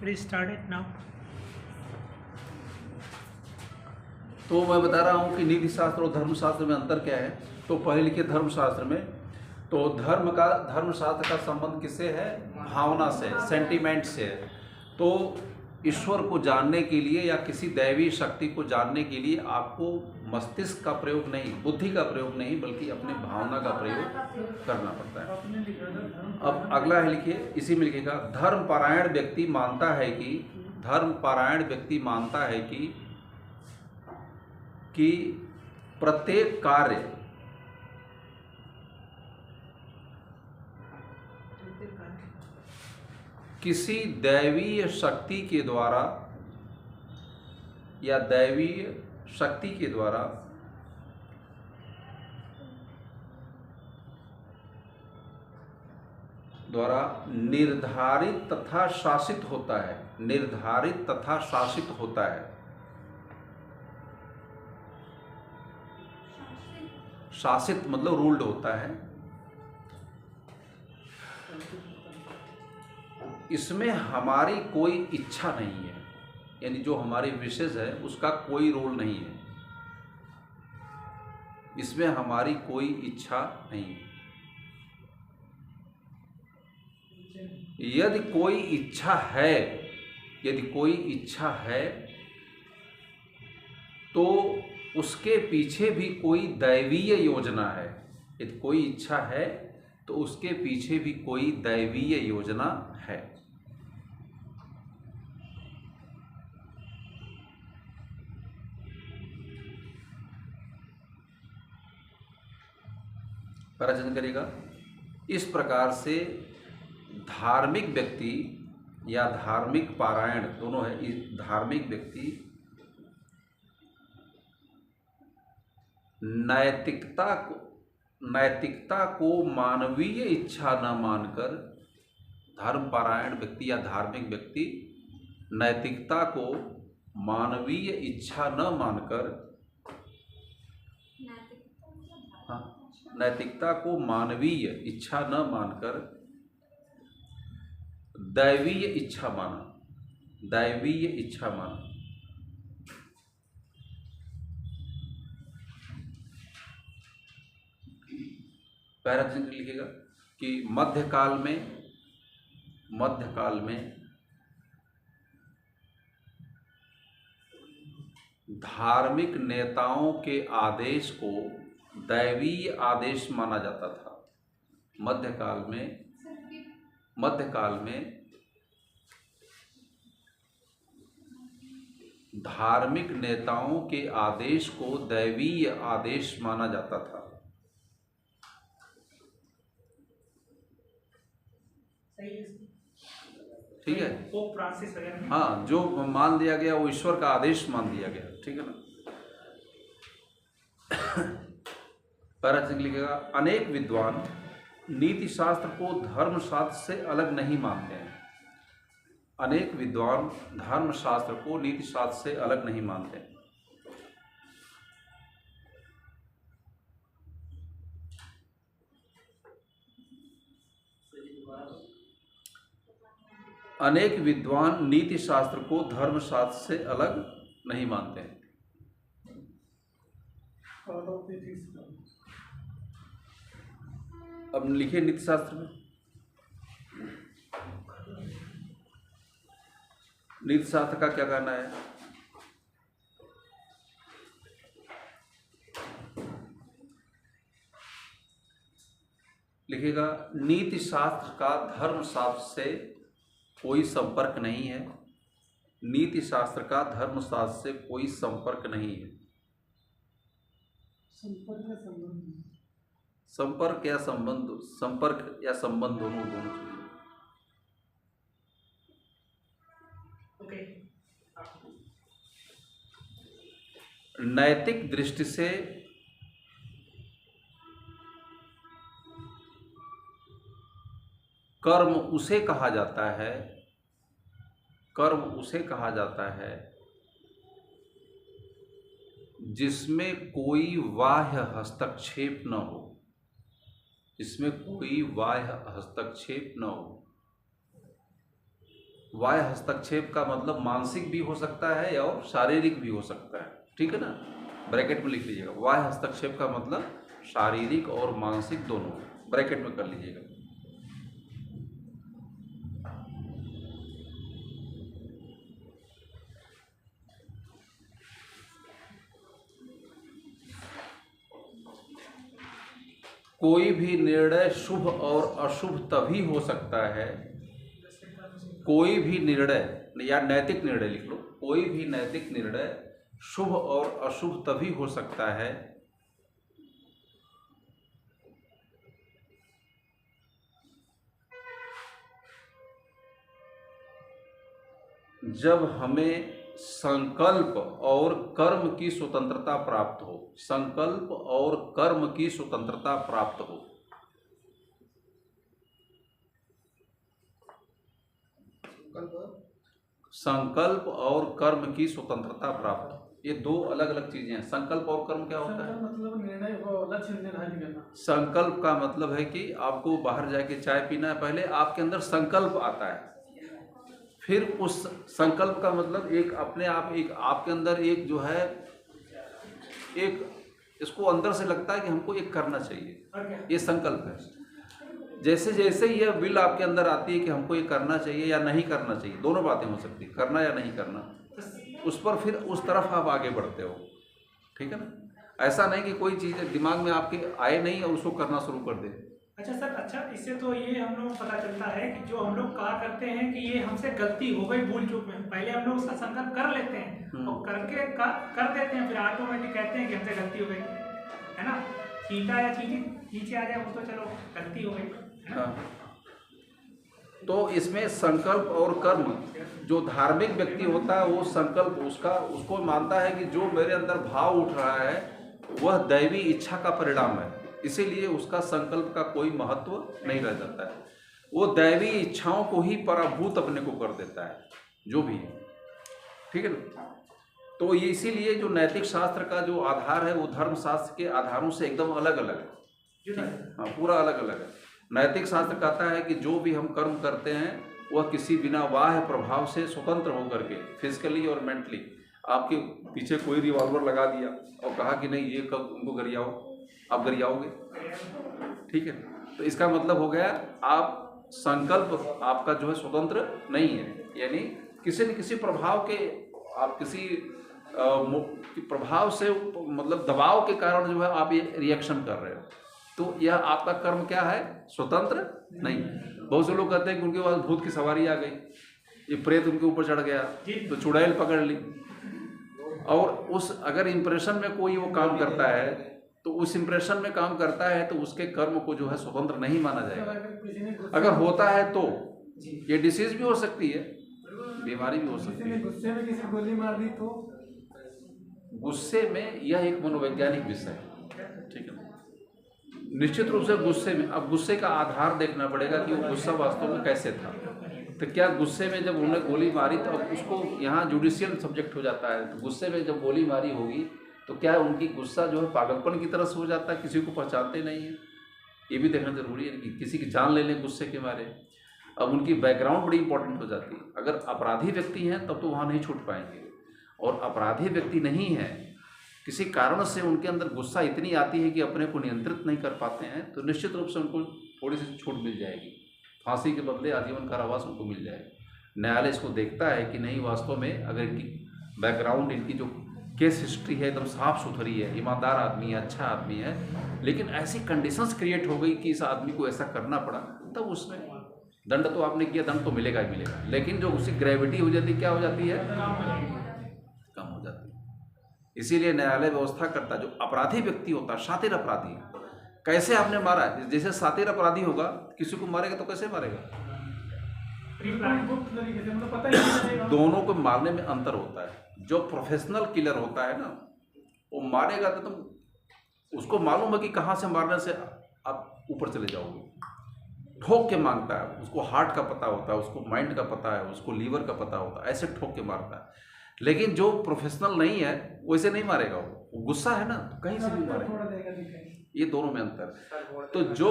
Restart it now. तो मैं बता रहा हूँ कि नीति शास्त्र और धर्मशास्त्र में अंतर क्या है। तो पढ़े लिखे धर्मशास्त्र में तो धर्मशास्त्र का संबंध किससे है? भावना से, सेंटिमेंट से है। तो ईश्वर को जानने के लिए या किसी दैवी शक्ति को जानने के लिए आपको मस्तिष्क का प्रयोग नहीं, बुद्धि का प्रयोग नहीं, बल्कि अपने भावना का प्रयोग करना पड़ता है। अब अगला है, लिखिए, इसी में लिखिएगा, धर्मपरायण व्यक्ति मानता है कि प्रत्येक कार्य किसी दैवीय शक्ति के द्वारा या दैवीय शक्ति के द्वारा निर्धारित तथा शासित होता है। निर्धारित तथा शासित होता है। शासित मतलब रूल्ड होता है। इसमें हमारी कोई इच्छा नहीं है, यानी जो हमारी विशेष है उसका कोई रोल नहीं है। इसमें हमारी कोई इच्छा नहीं है। यदि कोई इच्छा है तो उसके पीछे भी कोई दैवीय योजना है। यदि कोई इच्छा है तो उसके पीछे भी कोई दैवीय योजना है। पराचन करेगा। इस प्रकार से धार्मिक व्यक्ति या धार्मिक पारायण दोनों है। इस धार्मिक व्यक्ति नैतिकता को मानवीय इच्छा न मानकर, धर्मपरायण व्यक्ति या धार्मिक व्यक्ति नैतिकता को मानवीय इच्छा न मानकर, नैतिकता को मानवीय इच्छा न मानकर दैवीय इच्छा माना। पैराग्राफ लिखिएगा कि मध्यकाल में धार्मिक नेताओं के आदेश को दैवीय आदेश माना जाता था। मध्यकाल में धार्मिक नेताओं के आदेश को दैवीय आदेश माना जाता था। ठीक है, पोप फ्रांसिस वगैरह। हाँ, जो मान दिया गया वो ईश्वर का आदेश मान दिया गया। ठीक है ना। पैराग्राफ लिखेगा, अनेक विद्वान नीति शास्त्र को धर्मशास्त्र से अलग नहीं मानते हैं। अनेक विद्वान धर्मशास्त्र को नीति शास्त्र से अलग नहीं मानते हैं। अनेक विद्वान नीति शास्त्र को धर्मशास्त्र से अलग नहीं मानते हैं। अब लिखिए नीति शास्त्र में, नीति शास्त्र का क्या कहना है। लिखिएगा, नीति शास्त्र का धर्मशास्त्र से कोई संपर्क नहीं है। नीति शास्त्र का धर्मशास्त्र से कोई संपर्क नहीं है। संपर्क या संबंध दोनों चाहिए। नैतिक दृष्टि से कर्म उसे कहा जाता है जिसमें कोई बाह्य हस्तक्षेप न हो। जिसमें कोई बाह्य हस्तक्षेप न हो। बाह्य हस्तक्षेप का मतलब मानसिक भी हो सकता है और शारीरिक भी हो सकता है, ठीक है ना। ब्रैकेट में लिख लीजिएगा, बाह्य हस्तक्षेप का मतलब शारीरिक और मानसिक दोनों, ब्रैकेट में कर लीजिएगा। कोई भी निर्णय शुभ और अशुभ तभी हो सकता है, कोई भी निर्णय या नैतिक निर्णय लिख लो, कोई भी नैतिक निर्णय शुभ और अशुभ तभी हो सकता है जब हमें संकल्प और कर्म की स्वतंत्रता प्राप्त हो, संकल्प और कर्म की स्वतंत्रता प्राप्त हो। संकल्प और कर्म की स्वतंत्रता प्राप्त, ये दो अलग अलग चीजें हैं। संकल्प और कर्म क्या होता है? मतलब निर्णय को लक्ष्य निर्धारित करना। संकल्प का मतलब है कि आपको बाहर जाके चाय पीना है, पहले आपके अंदर संकल्प आता है, फिर उस संकल्प का मतलब एक अपने आप एक आपके अंदर एक जो है एक इसको अंदर से लगता है कि हमको एक करना चाहिए, ये संकल्प है। जैसे जैसे ये विल आपके अंदर आती है कि हमको ये करना चाहिए या नहीं करना चाहिए, दोनों बातें हो सकती है, करना या नहीं करना, उस पर फिर उस तरफ आप आगे बढ़ते हो, ठीक है ना। ऐसा नहीं कि कोई चीज़ दिमाग में आपके आए नहीं और उसको करना शुरू कर दे। अच्छा सर, अच्छा इससे तो ये हम लोग पता चलता है कि जो हम लोग कहा करते हैं कि ये हमसे गलती हो गई भूल चूक में, पहले हम लोग उसका संकल्प कर लेते हैं और करके कर देते हैं, फिर ऑटोमेटिक कहते हैं कि हमसे गलती हो गई, है ना। चीटा या चीटी नीचे आ जाए वो तो चलो गलती हो गई, हाँ। तो इसमें संकल्प और कर्म, जो धार्मिक व्यक्ति होता है वो संकल्प उसको मानता है कि जो मेरे अंदर भाव उठ रहा है वह दैवी इच्छा का परिणाम है, इसीलिए उसका संकल्प का कोई महत्व नहीं रह जाता है, वो दैवी इच्छाओं को ही पराभूत अपने को कर देता है जो भी है, ठीक है ना। तो ये इसीलिए जो नैतिक शास्त्र का जो आधार है वो धर्म शास्त्र के आधारों से एकदम अलग अलग है, हाँ, पूरा अलग अलग है। नैतिक शास्त्र कहता है कि जो भी हम कर्म करते हैं वह किसी बिना बाह्य प्रभाव से स्वतंत्र होकर के फिजिकली और मेंटली, आपके पीछे कोई रिवॉल्वर लगा दिया और कहा कि नहीं ये कब उनको गरियाओ, आप गरियाओगे, ठीक है। तो इसका मतलब हो गया आप संकल्प आपका जो है स्वतंत्र नहीं है, यानी किसी न किसी प्रभाव के आप किसी प्रभाव से मतलब दबाव के कारण जो है आप ये रिएक्शन कर रहे हो, तो यह आपका कर्म क्या है? स्वतंत्र नहीं। बहुत से लोग कहते हैं कि उनके पास भूत की सवारी आ गई, ये प्रेत उनके ऊपर चढ़ गया तो चुड़ैल पकड़ ली, और उस अगर इम्प्रेशन में कोई वो काम करता है तो उस इम्प्रेशन में काम करता है तो उसके कर्म को जो है स्वतंत्र नहीं माना जाएगा। अगर होता है तो ये डिसीज भी हो सकती है, बीमारी भी हो सकती है। गुस्से में किसी गोली मार दी तो गुस्से में यह एक मनोवैज्ञानिक विषय है, ठीक है। निश्चित रूप से गुस्से में, अब गुस्से का आधार देखना पड़ेगा कि वो गुस्सा वास्तव में कैसे था। तो क्या गुस्से में जब उन्होंने गोली मारी तो अब उसको यहाँ जुडिशियल सब्जेक्ट हो जाता है, तो गुस्से में जब गोली मारी होगी तो क्या उनकी गुस्सा जो है पागलपन की तरह से हो जाता है, किसी को पहचानते नहीं है, ये भी देखना जरूरी है कि किसी की जान ले लें गुस्से के मारे। अब उनकी बैकग्राउंड बड़ी इंपॉर्टेंट हो जाती है। अगर अपराधी व्यक्ति हैं तब तो वहाँ नहीं छूट पाएंगे, और अपराधी व्यक्ति नहीं है, किसी कारण से उनके अंदर गुस्सा इतनी आती है कि अपने को नियंत्रित नहीं कर पाते हैं, तो निश्चित रूप से उनको थोड़ी सी छूट मिल जाएगी, फांसी के बदले आजीवन कारावास उनको मिल जाएगा। न्यायालय इसको देखता है कि नहीं वास्तव में अगर इनकी बैकग्राउंड, इनकी जो केस हिस्ट्री है एकदम साफ सुथरी है, ईमानदार आदमी है, अच्छा आदमी है, लेकिन ऐसी कंडीशंस क्रिएट हो गई कि इस आदमी को ऐसा करना पड़ा, तब उसमें दंड तो आपने किया, दंड तो मिलेगा ही मिलेगा, लेकिन जो उसकी ग्रेविटी हो जाती है, क्या हो जाती है? कम हो जाती है। इसीलिए न्यायालय व्यवस्था करता है, जो अपराधी व्यक्ति होता है, शातिर अपराधी, कैसे आपने मारा, जैसे शातिर अपराधी होगा किसी को मारेगा तो कैसे मारेगा? दोनों को मारने में अंतर होता है। जो प्रोफेशनल किलर होता है ना, वो मारेगा तो तुम उसको मालूम है कि कहाँ से मारने से आप ऊपर चले जाओगे, ठोक के मांगता है, उसको हार्ट का पता होता है, उसको माइंड का पता है, उसको लीवर का पता होता है, ऐसे ठोक के मारता है। लेकिन जो प्रोफेशनल नहीं है वैसे नहीं मारेगा, वो गुस्सा है ना, कहीं से भी मारेगा। ये दोनों में अंतर। तो जो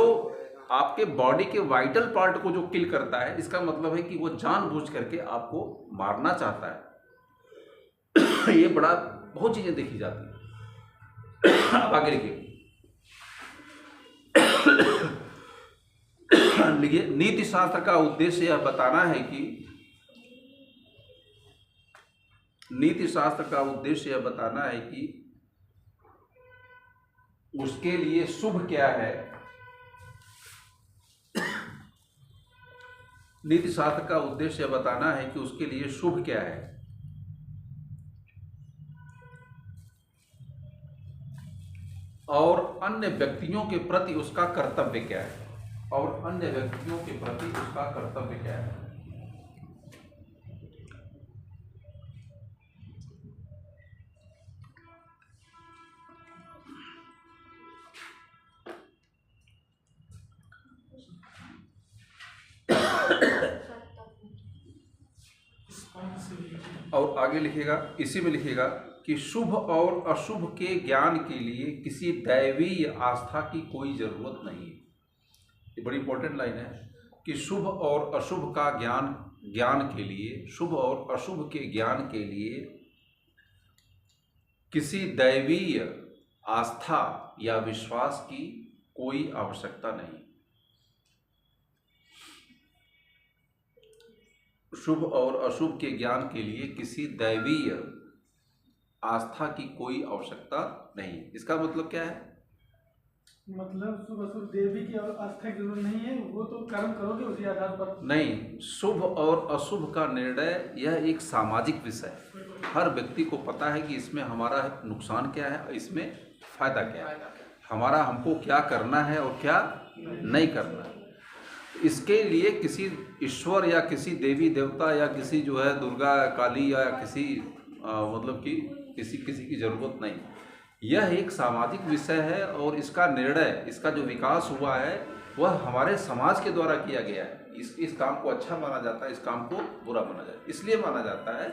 आपके बॉडी के वाइटल पार्ट को जो किल करता है, इसका मतलब है कि वो जानबूझ करके आपको मारना चाहता है। ये बड़ा बहुत चीजें देखी जाती है। अब आगे लिखिए। लिखिए, नीति शास्त्र का उद्देश्य यह बताना है कि नीति शास्त्र का उद्देश्य यह बताना है कि उसके लिए शुभ क्या है। नीति शास्त्र का उद्देश्य बताना है कि उसके लिए शुभ क्या है और अन्य व्यक्तियों के प्रति उसका कर्तव्य क्या है, और अन्य व्यक्तियों के प्रति उसका कर्तव्य क्या है। और आगे लिखिएगा, इसी में लिखिएगा कि शुभ और अशुभ के ज्ञान के लिए किसी दैवीय आस्था की कोई जरूरत नहीं। ये बड़ी इंपॉर्टेंट लाइन है कि शुभ और अशुभ का ज्ञान के लिए, शुभ और अशुभ के ज्ञान के लिए किसी दैवीय आस्था या विश्वास की कोई आवश्यकता नहीं। शुभ और अशुभ के ज्ञान के लिए किसी दैवीय आस्था की कोई आवश्यकता नहीं। इसका मतलब क्या है? मतलब शुभ अशुभ देवी की आस्था की जरूरत नहीं है, वो तो कर्म करोगे उसी आधार पर। नहीं, शुभ और अशुभ का निर्णय यह एक सामाजिक विषय है। हर व्यक्ति को पता है कि इसमें हमारा नुकसान क्या है, इसमें फायदा क्या है, हमारा हमको क्या करना है और क्या नहीं करना है। इसके लिए किसी ईश्वर या किसी देवी देवता या किसी जो है दुर्गा काली या किसी मतलब कि किसी की जरूरत नहीं। यह एक सामाजिक विषय है और इसका निर्णय, इसका जो विकास हुआ है वह हमारे समाज के द्वारा किया गया है। इस काम को अच्छा माना जाता है, इस काम को बुरा माना जाता है। इसलिए माना जाता है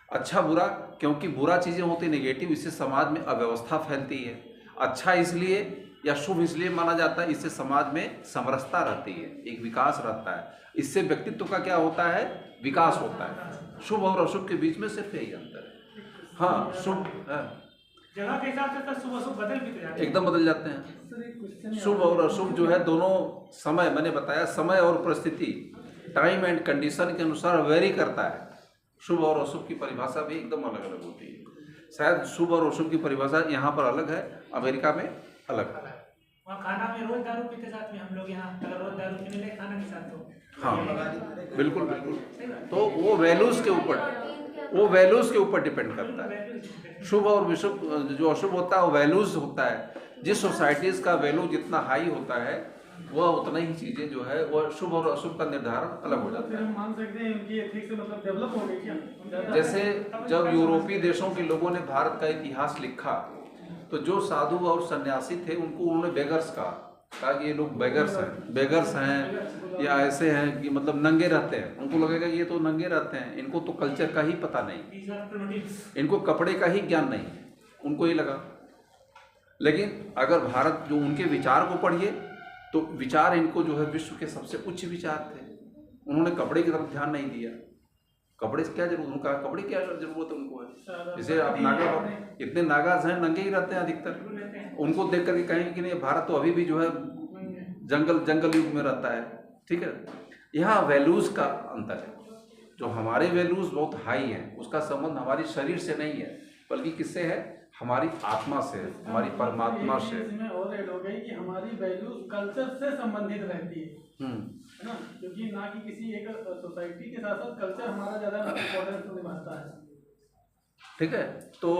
अच्छा बुरा, क्योंकि बुरा चीज़ें होती नेगेटिव, इससे समाज में अव्यवस्था फैलती है। अच्छा इसलिए या शुभ इसलिए माना जाता है, इससे समाज में समरसता रहती है, एक विकास रहता है। इससे व्यक्तित्व का क्या होता है? विकास होता है। शुभ और अशुभ के बीच में सिर्फ यही अंतर है। हाँ, शुभ जगह के हिसाब से तो शुभ अशुभ बदल भी तो जाते हैं, एकदम बदल जाते हैं। शुभ और अशुभ जो है दोनों समय, मैंने बताया समय और परिस्थिति, टाइम एंड कंडीशन के अनुसार वेरी करता है। शुभ और अशुभ की परिभाषा भी एकदम अलग अलग होती है। शायद शुभ और अशुभ की परिभाषा यहाँ पर अलग है, अमेरिका में अलग। वहाँ खाना में रोज दारू पीते साथ में, हम लोग यहाँ अगर रोज दारू पीने लगे खाना के साथ तो हाँ बिल्कुल बिल्कुल। तो वो वैल्यूज के ऊपर डिपेंड करता है। शुभ और विशुभ, जो अशुभ होता है वो वैल्यूज होता है। जिस सोसाइटीज का वैल्यू जितना हाई होता है वह उतना ही चीजें जो है वह शुभ और अशुभ का निर्धारण अलग हो जाता है। हम मान सकते हैं उनकी एथिक्स मतलब डेवलप हो गई क्या? जैसे जब यूरोपीय देशों के लोगों ने भारत का इतिहास लिखा तो जो साधु और सन्यासी थे उनको उन्होंने बेगर्स कहा कि ये लोग बेगर्स हैं या ऐसे हैं कि मतलब नंगे रहते हैं। उनको लगेगा ये तो नंगे रहते हैं, इनको तो कल्चर का ही पता नहीं, इनको कपड़े का ही ज्ञान नहीं, उनको ये लगा। लेकिन अगर भारत जो उनके विचार को पढ़िए तो विचार इनको जो है विश्व के सबसे उच्च विचार थे। उन्होंने कपड़े की तरफ ध्यान नहीं दिया। कपड़े से क्या जरूरत, उनका कपड़े क्या जरूरत उनको है। जैसे आप नागा, इतने नागाज हैं नंगे ही रहते हैं अधिकतर। उनको देख करके कहेंगे कि नहीं भारत तो अभी भी जो है जंगल युग में रहता है। ठीक है, यहाँ वैल्यूज का अंतर है। जो हमारे वैल्यूज बहुत हाई हैं उसका संबंध हमारे शरीर से नहीं है बल्कि किससे है? हमारी आत्मा से, हमारी परमात्मा से। इसमें और ऐड हो गई कि हमारी वैल्यूज कल्चर से संबंधित रहती है ना, क्योंकि ना कि किसी एक सोसाइटी के साथ साथ कल्चर हमारा ज्यादा इम्पोर्टेंस निभाता है। ठीक है, तो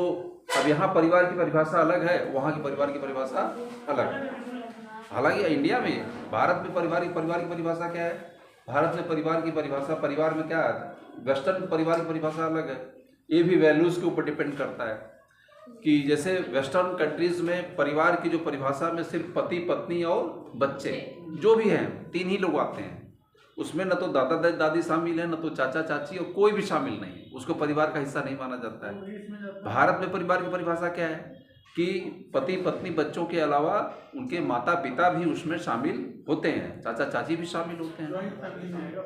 अब यहाँ परिवार की परिभाषा अलग है, वहाँ की परिवार की परिभाषा अलग है। हालांकि इंडिया में, भारत में परिवार की परिभाषा क्या है? भारत में परिवार की परिभाषा, परिवार में क्या है? वेस्टर्न परिवार की परिभाषा अलग है। ये भी वैल्यूज के ऊपर डिपेंड करता है कि जैसे वेस्टर्न कंट्रीज में परिवार की जो परिभाषा में सिर्फ पति पत्नी और बच्चे जो भी हैं, 3 ही लोग आते हैं। उसमें न तो दादा दादी शामिल है, न तो चाचा चाची, और कोई भी शामिल नहीं, उसको परिवार का हिस्सा नहीं माना जाता है। भारत में परिवार की परिभाषा क्या है? कि पति पत्नी बच्चों के अलावा उनके माता पिता भी उसमें शामिल होते हैं, चाचा चाची भी शामिल होते हैं। जॉइंट फैमिली में आएगा।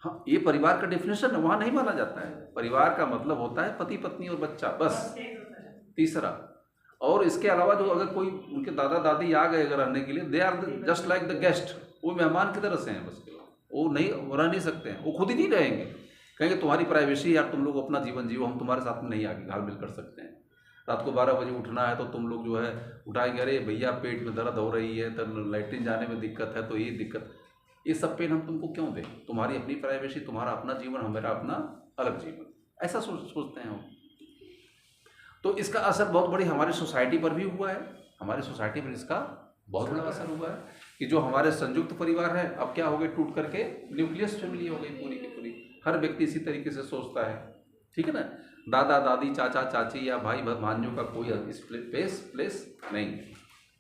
हाँ, ये परिवार का डेफिनेशन है, वहाँ नहीं माना जाता है। परिवार का मतलब होता है पति पत्नी और बच्चा, बस। तीसरा, और इसके अलावा जो अगर कोई उनके दादा दादी आ गए अगर रहने के लिए, they are just like the guest, वो मेहमान की तरह से हैं बस, वो नहीं रह नहीं सकते हैं, वो खुद ही नहीं रहेंगे, कहेंगे तुम्हारी प्राइवेसी यार, तुम लोग अपना जीवन जियो, हम तुम्हारे साथ में नहीं आगे घाल मिल कर सकते हैं। रात को 12 बजे उठना है तो तुम लोग जो है उठाएंगे, अरे भैया पेट में दर्द हो रही है, तो लैट्रिन जाने में दिक्कत है, तो ये दिक्कत, ये सब पेन हम तुमको क्यों दें? तुम्हारी अपनी प्राइवेसी, तुम्हारा अपना जीवन, हमारा अपना अलग जीवन, ऐसा सोचते हैं हम। तो इसका असर बहुत बड़ी हमारी सोसाइटी पर भी हुआ है। हमारी सोसाइटी पर इसका बहुत बड़ा असर हुआ है कि जो हमारे संयुक्त परिवार है, अब क्या हो गए, टूट करके न्यूक्लियस फैमिली हो गई पूरी की पूरी। हर व्यक्ति इसी तरीके से सोचता है, ठीक है ना। दादा दादी, चाचा चाची या भाई भांजों का कोई इस प्लेस नहीं।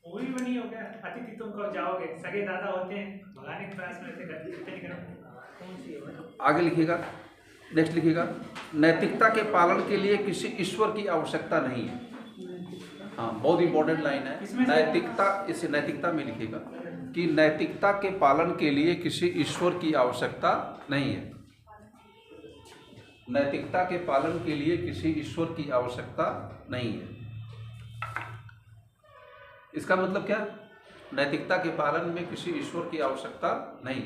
वही बनी हो गया, अतिथि तुम कब जाओगे, सगे दादा होते हैं, भगाने के प्रयास में रहते। आगे लिखिएगा, नेक्स्ट लिखिएगा, नैतिकता के पालन के लिए किसी ईश्वर की आवश्यकता नहीं है। हाँ, बहुत इंपॉर्टेंट लाइन है नैतिकता। इसे नैतिकता में लिखिएगा कि नैतिकता के पालन के लिए किसी ईश्वर की आवश्यकता नहीं है। नैतिकता के पालन के लिए किसी ईश्वर की आवश्यकता नहीं है। इसका मतलब क्या? नैतिकता के पालन में किसी ईश्वर की आवश्यकता नहीं।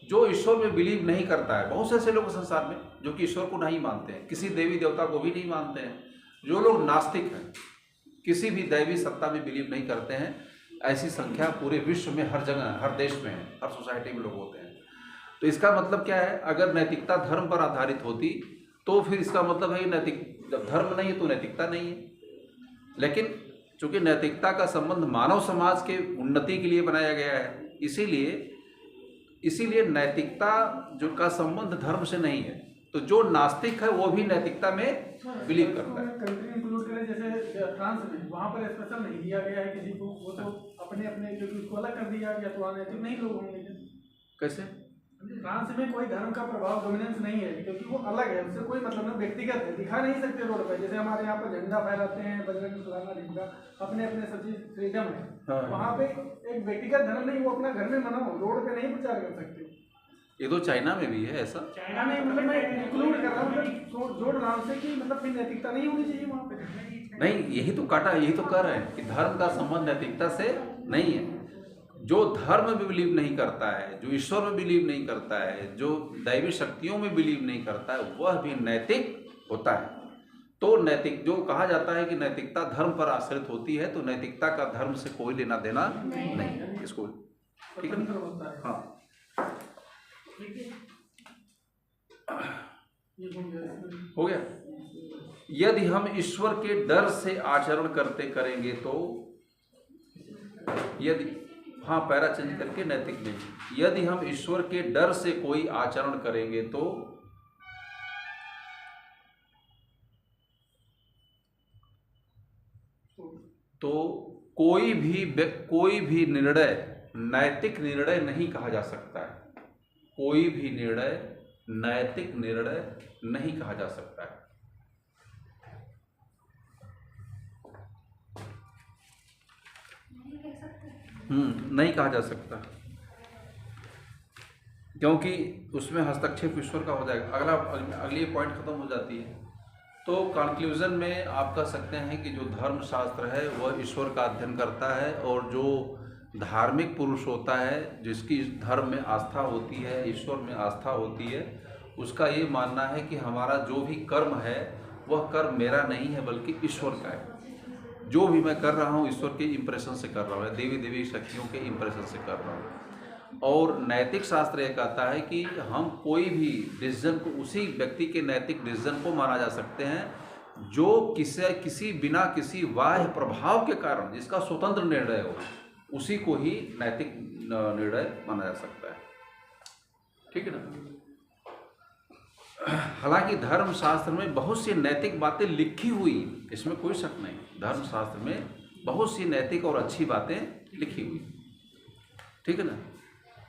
जो ईश्वर में बिलीव नहीं करता है, बहुत से ऐसे लोग संसार में जो कि ईश्वर को नहीं मानते हैं, किसी देवी देवता को भी नहीं मानते हैं, जो लोग नास्तिक हैं, किसी भी दैवी सत्ता में बिलीव नहीं करते हैं, ऐसी संख्या पूरे विश्व में हर जगह, हर देश में है, हर सोसाइटी में लोग होते हैं। तो इसका मतलब क्या है? अगर नैतिकता धर्म पर आधारित होती तो फिर इसका मतलब है नैतिक, जब धर्म नहीं है तो नैतिकता नहीं है। लेकिन चूंकि नैतिकता का संबंध मानव समाज के उन्नति के लिए बनाया गया है, इसीलिए नैतिकता जो का संबंध धर्म से नहीं है। तो जो नास्तिक है वो भी नैतिकता में बिलीव करता है। कंट्री इंक्लूड करें जैसे फ्रांस में, वहाँ पर स्पेशल नहीं दिया गया है किसी को, वो तो अपने अपने, क्योंकि उसको अलग कर दिया गया, तो अनैतिक नहीं लोग होंगे। कैसे? फ्रांस में कोई धर्म का प्रभाव डोमिनेंस नहीं है, क्योंकि वो अलग है, उससे कोई मतलब ना, व्यक्तिगत है, दिखा नहीं सकते रोड पर। जैसे हमारे यहाँ पर झंडा फहराते हैं, बजरंग फलाना ढिमका, अपने अपने सब चीज फ्रीडम है। हाँ। वहाँ पे एक व्यक्तिगत धर्म नहीं, वो अपना घर में मनाओ, रोड पे नहीं प्रचार कर सकते। ये तो चाइना में भी है ऐसा। चाइना में मतलब मैं इंक्लूड कर रहा हूँ, जोड़ रहा हूँ कि मतलब फिर नैतिकता नहीं होनी चाहिए वहाँ पे। नहीं, यही तो काटा, यही तो कर रहे हैं कि धर्म का संबंध नैतिकता से नहीं है। जो धर्म में बिलीव नहीं करता है, जो ईश्वर में बिलीव नहीं करता है, जो दैवी शक्तियों में बिलीव नहीं करता है, वह भी नैतिक होता है। तो नैतिक जो कहा जाता है कि नैतिकता धर्म पर आश्रित होती है, तो नैतिकता का धर्म से कोई लेना देना नहीं है इसको, ठीक है। हाँ, हो गया। यदि हम ईश्वर के डर से आचरण करेंगे तो, यदि, हाँ पैरा चेंज करके नैतिक में, यदि हम ईश्वर के डर से कोई आचरण करेंगे तो कोई भी निर्णय नैतिक निर्णय नहीं कहा जा सकता है। कोई भी निर्णय नैतिक निर्णय नहीं कहा जा सकता है। नहीं कहा जा सकता, क्योंकि उसमें हस्तक्षेप ईश्वर का हो जाएगा। अगली पॉइंट खत्म हो जाती है। तो कंक्लूजन में आप कह सकते हैं कि जो धर्मशास्त्र है वह ईश्वर का अध्ययन करता है, और जो धार्मिक पुरुष होता है, जिसकी धर्म में आस्था होती है, ईश्वर में आस्था होती है, उसका ये मानना है कि हमारा जो भी कर्म है वह कर्म मेरा नहीं है बल्कि ईश्वर का है। जो भी मैं कर रहा हूँ ईश्वर के इम्प्रेशन से कर रहा हूँ, देवी शक्तियों के इम्प्रेशन से कर रहा हूँ। और नैतिक शास्त्र ये कहता है कि हम कोई भी डिसीजन को, उसी व्यक्ति के नैतिक डिसीजन को माना जा सकते हैं जो किसी बिना किसी बाह्य प्रभाव के कारण जिसका स्वतंत्र निर्णय हो, उसी को ही नैतिक निर्णय माना जा सकता है, ठीक है ना। हालांकि धर्मशास्त्र में बहुत सी नैतिक बातें लिखी हुई, इसमें कोई शक नहीं, धर्मशास्त्र में बहुत सी नैतिक और अच्छी बातें लिखी हुई, ठीक है ना।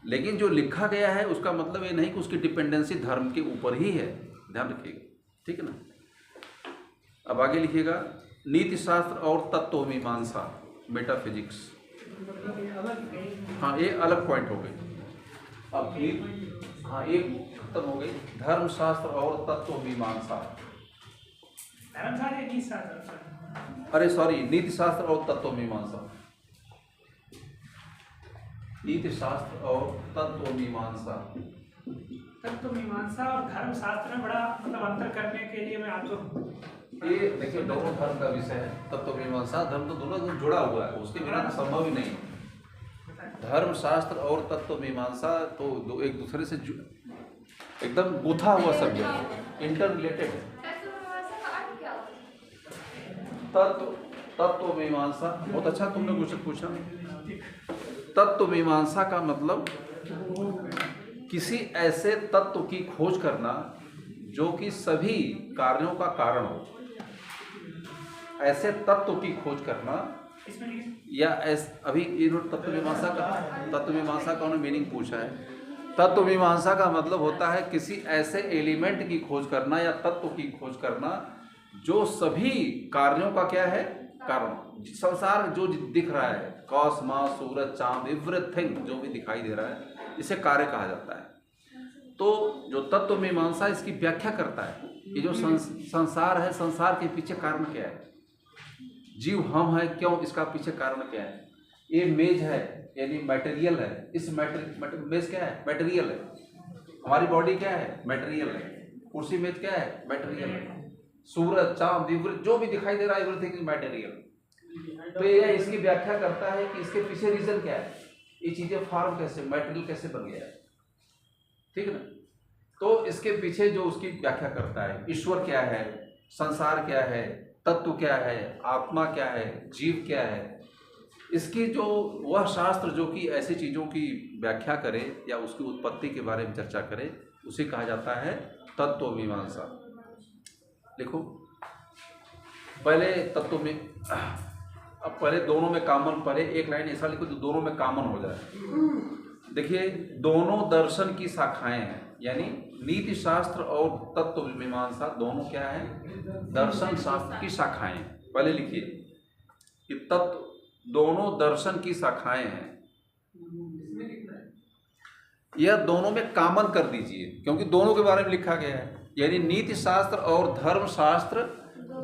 लेकिन जो लिखा गया है उसका मतलब ये नहीं कि उसकी डिपेंडेंसी धर्म के ऊपर ही है, ध्यान रखिएगा, ठीक है ना। अब आगे लिखिएगा, नीति शास्त्र और तत्वमीमांसा मेटाफिजिक्स, मतलब ये अलग हाँ ये अलग पॉइंट हो गई। अब हाँ एक खत्म हो गई, धर्मशास्त्र और तत्वमीमांसा। धर्मशास्त्र या नीतिशास्त्र? अरे सॉरी, नीति शास्त्र और तत्वमीमांसा, नीति शास्त्र और तत्वमीमांसा। तत्वमीमांसा और धर्मशास्त्र में बड़ा मतलब अंतर करने के लिए मैं आतुर हूँ। ये देखिए दोनों धर्म का विषय है। तत्वमीमांसा धर्म तो दोनों एकदम जुड़ा हुआ है, उसके बिना तो संभव ही नहीं है। धर्मशास्त्र और तत्वमीमांसा तो दो एक दूसरे से एकदम गुथा हुआ सब्जेक्ट, इंटर रिलेटेड है। तत्वमीमांसा, बहुत अच्छा तुमने मुझसे पूछा। तत्वमीमांसा का मतलब किसी ऐसे तत्व की खोज करना जो कि सभी कार्यों का कारण हो, ऐसे तत्व की खोज करना। या अभी इन्होंने तत्वमीमांसा का उन्होंने मीनिंग पूछा है। तत्वमीमांसा का मतलब होता है किसी ऐसे एलिमेंट की खोज करना या तत्व की खोज करना जो सभी कार्यों का क्या है, कारण। संसार जो दिख रहा है, कॉस्मॉस, सूरज, चांद, एवरीथिंग जो भी दिखाई दे रहा है, इसे कार्य कहा जाता है। तो जो तत्वमीमांसा इसकी व्याख्या करता है कि जो संसार है, संसार के पीछे कारण क्या है, जीव हम है क्यों, इसका पीछे कारण क्या है। ये मेज है यानी मटेरियल है, इस मेज क्या है, मटेरियल है। हमारी बॉडी क्या है, मटेरियल है। कुर्सी मेज क्या है, मटेरियल है। सूरज, चांद, जो भी दिखाई दे रहा है, एवरीथिंग इज मटेरियल। तो ये इसकी व्याख्या करता है कि इसके पीछे रीजन क्या है, ये चीजें फॉर्म कैसे, मटेरियल कैसे बन गया है, ठीक है ना। तो इसके पीछे जो उसकी व्याख्या करता है, ईश्वर क्या है, संसार क्या है, तत्व क्या है, आत्मा क्या है, जीव क्या है, इसकी जो वह शास्त्र जो कि ऐसी चीज़ों की व्याख्या करे या उसकी उत्पत्ति के बारे में चर्चा करे, उसे कहा जाता है तत्वमीमांसा। देखो पहले तत्व में, अब पहले दोनों में कॉमन, पहले एक लाइन ऐसा लिखो जो दोनों में कॉमन हो जाए। देखिए दोनों दर्शन की शाखाएं हैं, यानी नीति शास्त्र और तत्वमीमांसा दोनों क्या है, दर्शन शास्त्र की शाखाएं। पहले लिखिए कि तत्व दोनों दर्शन की शाखाएं हैं, यह दोनों में कॉमन कर दीजिए क्योंकि दोनों के बारे में लिखा गया है। यानी नीति शास्त्र और धर्म शास्त्र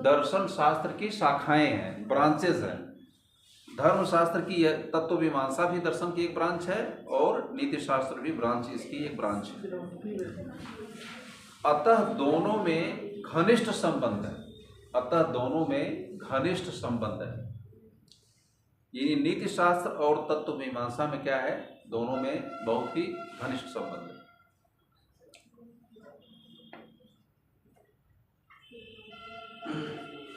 दर्शन शास्त्र की शाखाएं हैं, ब्रांचेस हैं। धर्म शास्त्र की तत्वमीमांसा भी दर्शन की एक ब्रांच है और नीति शास्त्र भी ब्रांच, इसकी एक ब्रांच है। अतः दोनों में घनिष्ठ संबंध है, अतः दोनों में घनिष्ठ संबंध है। यानी नीति शास्त्र और तत्वमीमांसा में क्या है, दोनों में बहुत ही घनिष्ठ संबंध है।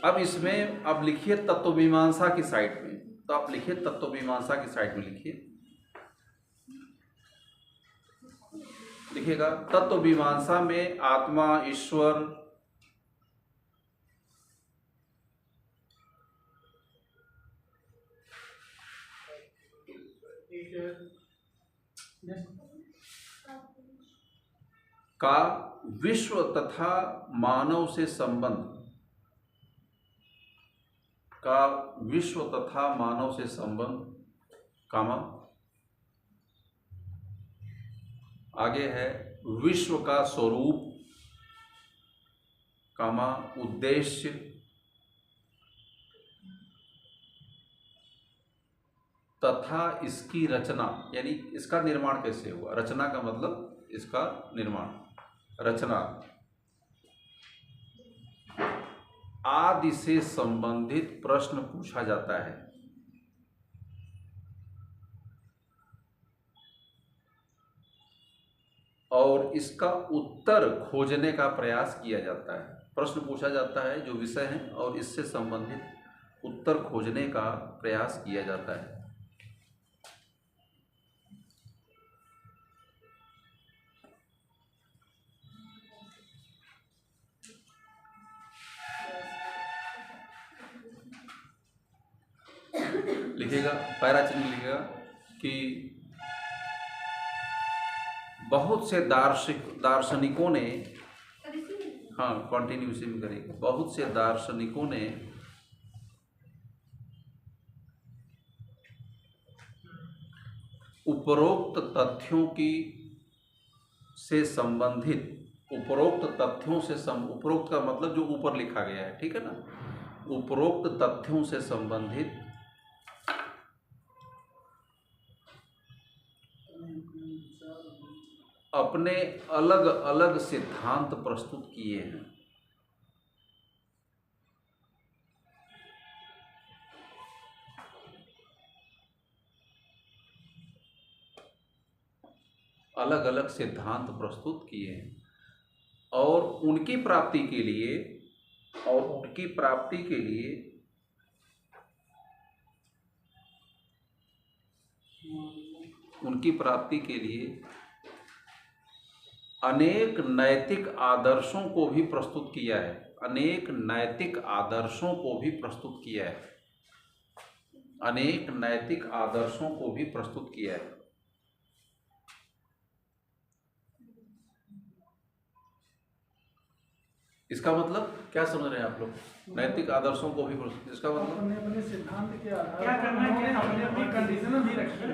अब इसमें आप लिखिए तत्वमीमांसा की साइड में, तो आप लिखिए तत्वमीमांसा की साइड में लिखिए, लिखिएगा तत्वमीमांसा में आत्मा, ईश्वर, का विश्व तथा मानव से संबंध, का विश्व तथा मानव से संबंध, कामा आगे है विश्व का स्वरूप, कामा उद्देश्य, तथा इसकी रचना, यानी इसका निर्माण कैसे हुआ। रचना का मतलब इसका निर्माण, रचना आदि से संबंधित प्रश्न पूछा जाता है। और इसका उत्तर खोजने का प्रयास किया जाता है। प्रश्न पूछा जाता है जो विषय है और इससे संबंधित उत्तर खोजने का प्रयास किया जाता है। लिखिएगा, पैरा चिन्ह लिखिएगा कि बहुत से दार्शनिकों ने, हाँ कंटिन्यू इसी में करेंगे, बहुत से दार्शनिकों ने उपरोक्त तथ्यों की से संबंधित, उपरोक्त तथ्यों से उपरोक्त का मतलब जो ऊपर लिखा गया है, ठीक है ना, उपरोक्त तथ्यों से संबंधित अपने अलग अलग सिद्धांत प्रस्तुत किए हैं। अलग अलग सिद्धांत प्रस्तुत किए हैं और उनकी प्राप्ति के लिए अनेक नैतिक आदर्शों को भी प्रस्तुत किया है। अनेक नैतिक आदर्शों को भी प्रस्तुत किया है। अनेक नैतिक आदर्शों को भी प्रस्तुत किया है। इसका मतलब क्या समझ रहे हैं आप लोग? नैतिक आदर्शों को भी प्रस्तुत, इसका मतलब अपने अपने सिद्धांत के आधार क्या करना है, क्या अपने अपनी कंडीशन भी रखी है।